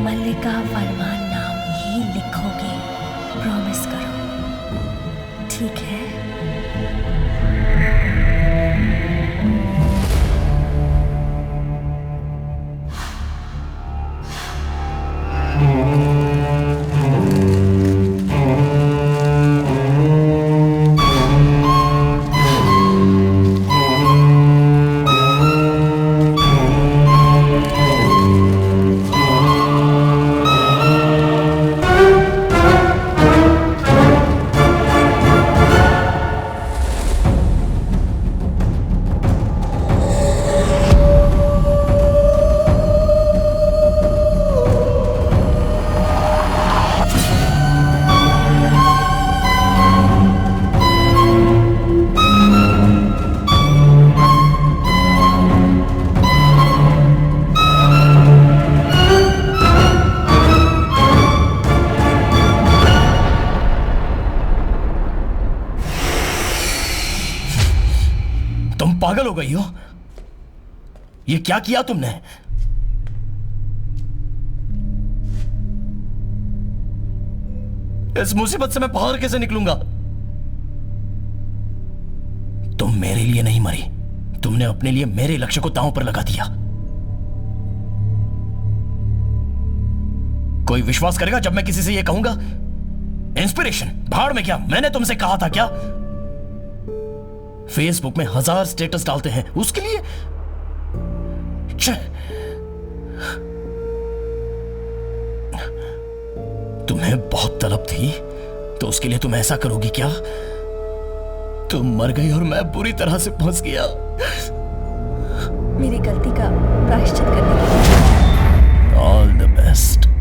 Speaker 8: मल्लिका वर्मा नाम ही लिखोगे। प्रॉमिस करो, ठीक है?
Speaker 2: पागल हो गई हो? ये क्या किया तुमने? इस मुसीबत से मैं बाहर कैसे निकलूंगा? तुम मेरे लिए नहीं मरी, तुमने अपने लिए मेरे लक्ष्य को दांव पर लगा दिया। कोई विश्वास करेगा जब मैं किसी से यह कहूंगा? इंस्पिरेशन भाड़ में क्या? मैंने तुमसे कहा था क्या? फेसबुक में 1000 स्टेटस डालते हैं उसके लिए? तुम्हें बहुत तलब थी तो उसके लिए तुम ऐसा करोगी क्या? तुम मर गई और मैं बुरी तरह से फंस गया।
Speaker 8: मेरी गलती का प्रायश्चित करने के लिए
Speaker 2: ऑल द बेस्ट।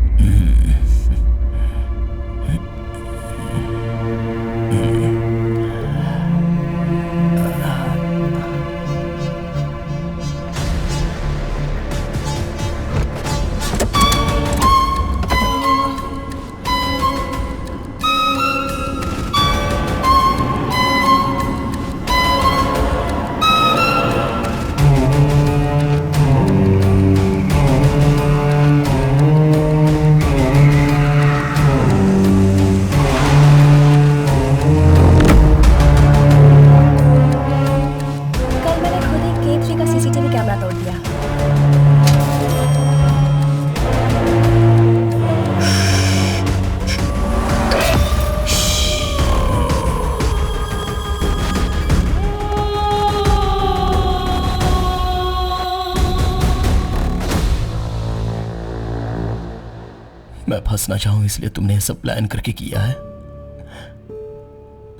Speaker 2: मैं फंसना चाहूं इसलिए तुमने यह सब प्लान करके किया है।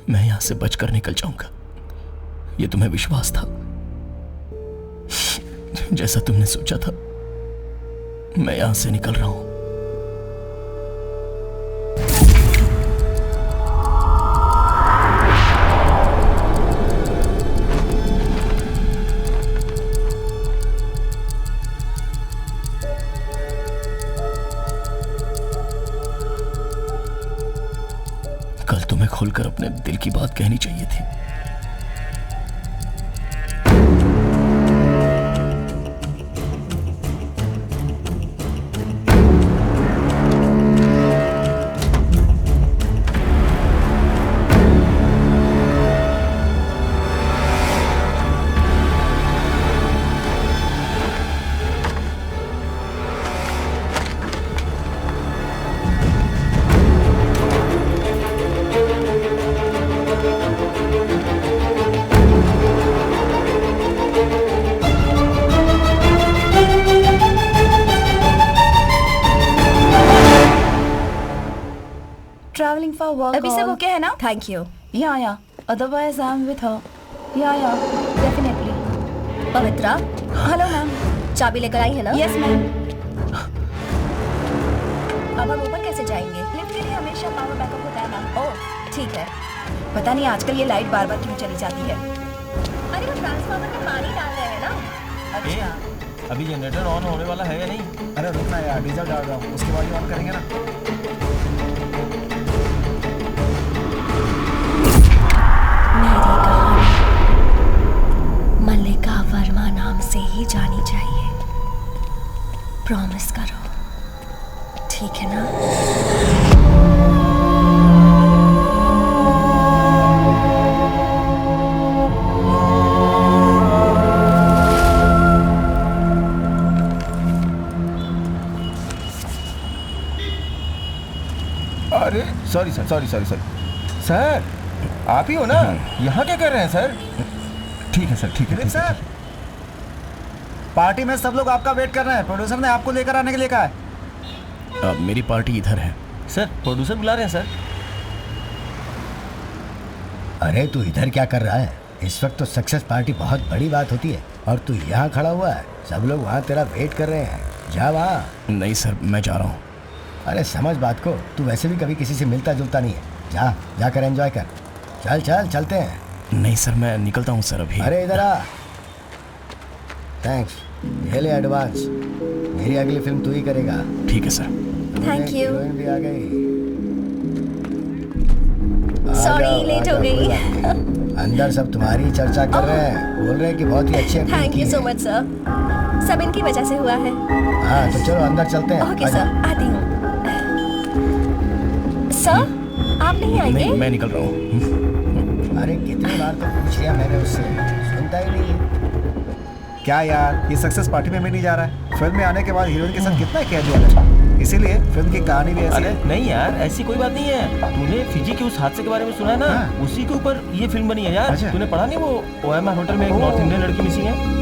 Speaker 2: मैं यहां से बचकर निकल जाऊंगा, यह तुम्हें विश्वास था। जैसा तुमने सोचा था मैं यहां से निकल रहा हूं। कल तुम्हें खुलकर अपने दिल की बात कहनी चाहिए थी।
Speaker 6: Traveling for work.
Speaker 8: अभी सब ओके है ना? Thank you.
Speaker 6: Yeah. Otherwise, I'm with her. Yeah. Definitely.
Speaker 8: Pavitra,
Speaker 6: Hello, ma'am.
Speaker 8: चाबी लेकर आई है ना?
Speaker 6: Yes, ma'am.
Speaker 8: अब हम ऊपर कैसे जाएंगे?
Speaker 6: लिफ्ट के लिए हमेशा पावर बैकअप होता है, मैम।
Speaker 8: ओह, ठीक है।
Speaker 6: पता नहीं आजकल ये लाइट बार-बार क्यों चली जाती है।
Speaker 8: अरे वो ट्रांसफार्मर में पानी डाल रहे हैं ना?
Speaker 6: अच्छा।
Speaker 5: अभी जनरेटर ऑन होने वाला है या नहीं?
Speaker 4: अरे रुकना यार, डीजल डाल रहा हूँ, उसके बाद ही ऑन करेंगे ना।
Speaker 8: मेरी कहानी मल्लिका वर्मा नाम से ही जानी चाहिए। प्रॉमिस करो, ठीक है ना?
Speaker 7: अरे सॉरी सर, आप ही हो ना? यहाँ क्या कर रहे हैं सर? ठीक है सर, ठीक है
Speaker 4: सर, पार्टी में सब लोग आपका वेट कर रहे हैं। प्रोड्यूसर ने आपको लेकर आने के लिए कहा है।
Speaker 2: अब मेरी पार्टी इधर है।
Speaker 5: सर प्रोड्यूसर बुला रहे हैं सर।
Speaker 3: अरे तू इधर क्या कर रहा है? इस वक्त तो सक्सेस पार्टी बहुत बड़ी बात होती है और तू यहाँ खड़ा हुआ है। सब लोग वहाँ तेरा वेट कर रहे हैं। जा वहाँ।
Speaker 2: नहीं सर, मैं जा रहा हूँ।
Speaker 3: अरे समझ बात को, तू वैसे भी कभी किसी से मिलता जुलता नहीं है। जाकर एंजॉय कर। चल चलते हैं।
Speaker 2: नहीं सर, मैं निकलता हूँ सर अभी।
Speaker 3: अरे इधर आ। थैंक्स, ये ले एडवांस। मेरी अगली फिल्म तू ही करेगा।
Speaker 2: ठीक है सर।
Speaker 8: Thank you.
Speaker 3: हीरोइन भी आ गई।
Speaker 8: सॉरी, लेट हो गई।
Speaker 3: अंदर सब तुम्हारी चर्चा कर रहे हैं, बोल रहे हैं कि बहुत ही अच्छी एक्टिंग
Speaker 8: थैंक
Speaker 3: की
Speaker 8: यू सो
Speaker 3: है।
Speaker 8: मच सर, सब इनकी वजह से हुआ है।
Speaker 3: हाँ तो चलो अंदर चलते हैं।
Speaker 8: ओके
Speaker 3: आजा।
Speaker 8: सर, आती हूँ। सर आप नहीं आएंगे?
Speaker 2: नहीं, मैं निकल रहा हूँ।
Speaker 3: अरे कितनी बार तो पूछ लिया मैंने उससे, सुनता ही नहीं है।
Speaker 4: क्या यार, ये सक्सेस पार्टी में भी नहीं जा रहा है। फिल्म में आने के बाद हीरोइन के साथ कितना कैजुअल है, इसीलिए फिल्म की कहानी भी ऐसी
Speaker 5: अरे
Speaker 4: है।
Speaker 5: नहीं यार, ऐसी कोई बात नहीं है। तूने फिजी के उस हादसे के बारे में सुना है ना?
Speaker 4: हाँ।
Speaker 5: उसी के ऊपर ये फिल्म बनी है यार।
Speaker 4: अच्छा।
Speaker 5: तूने पढ़ा नहीं वो OMR होटल में एक नॉर्थ इंडियन लड़की मिसिंग है?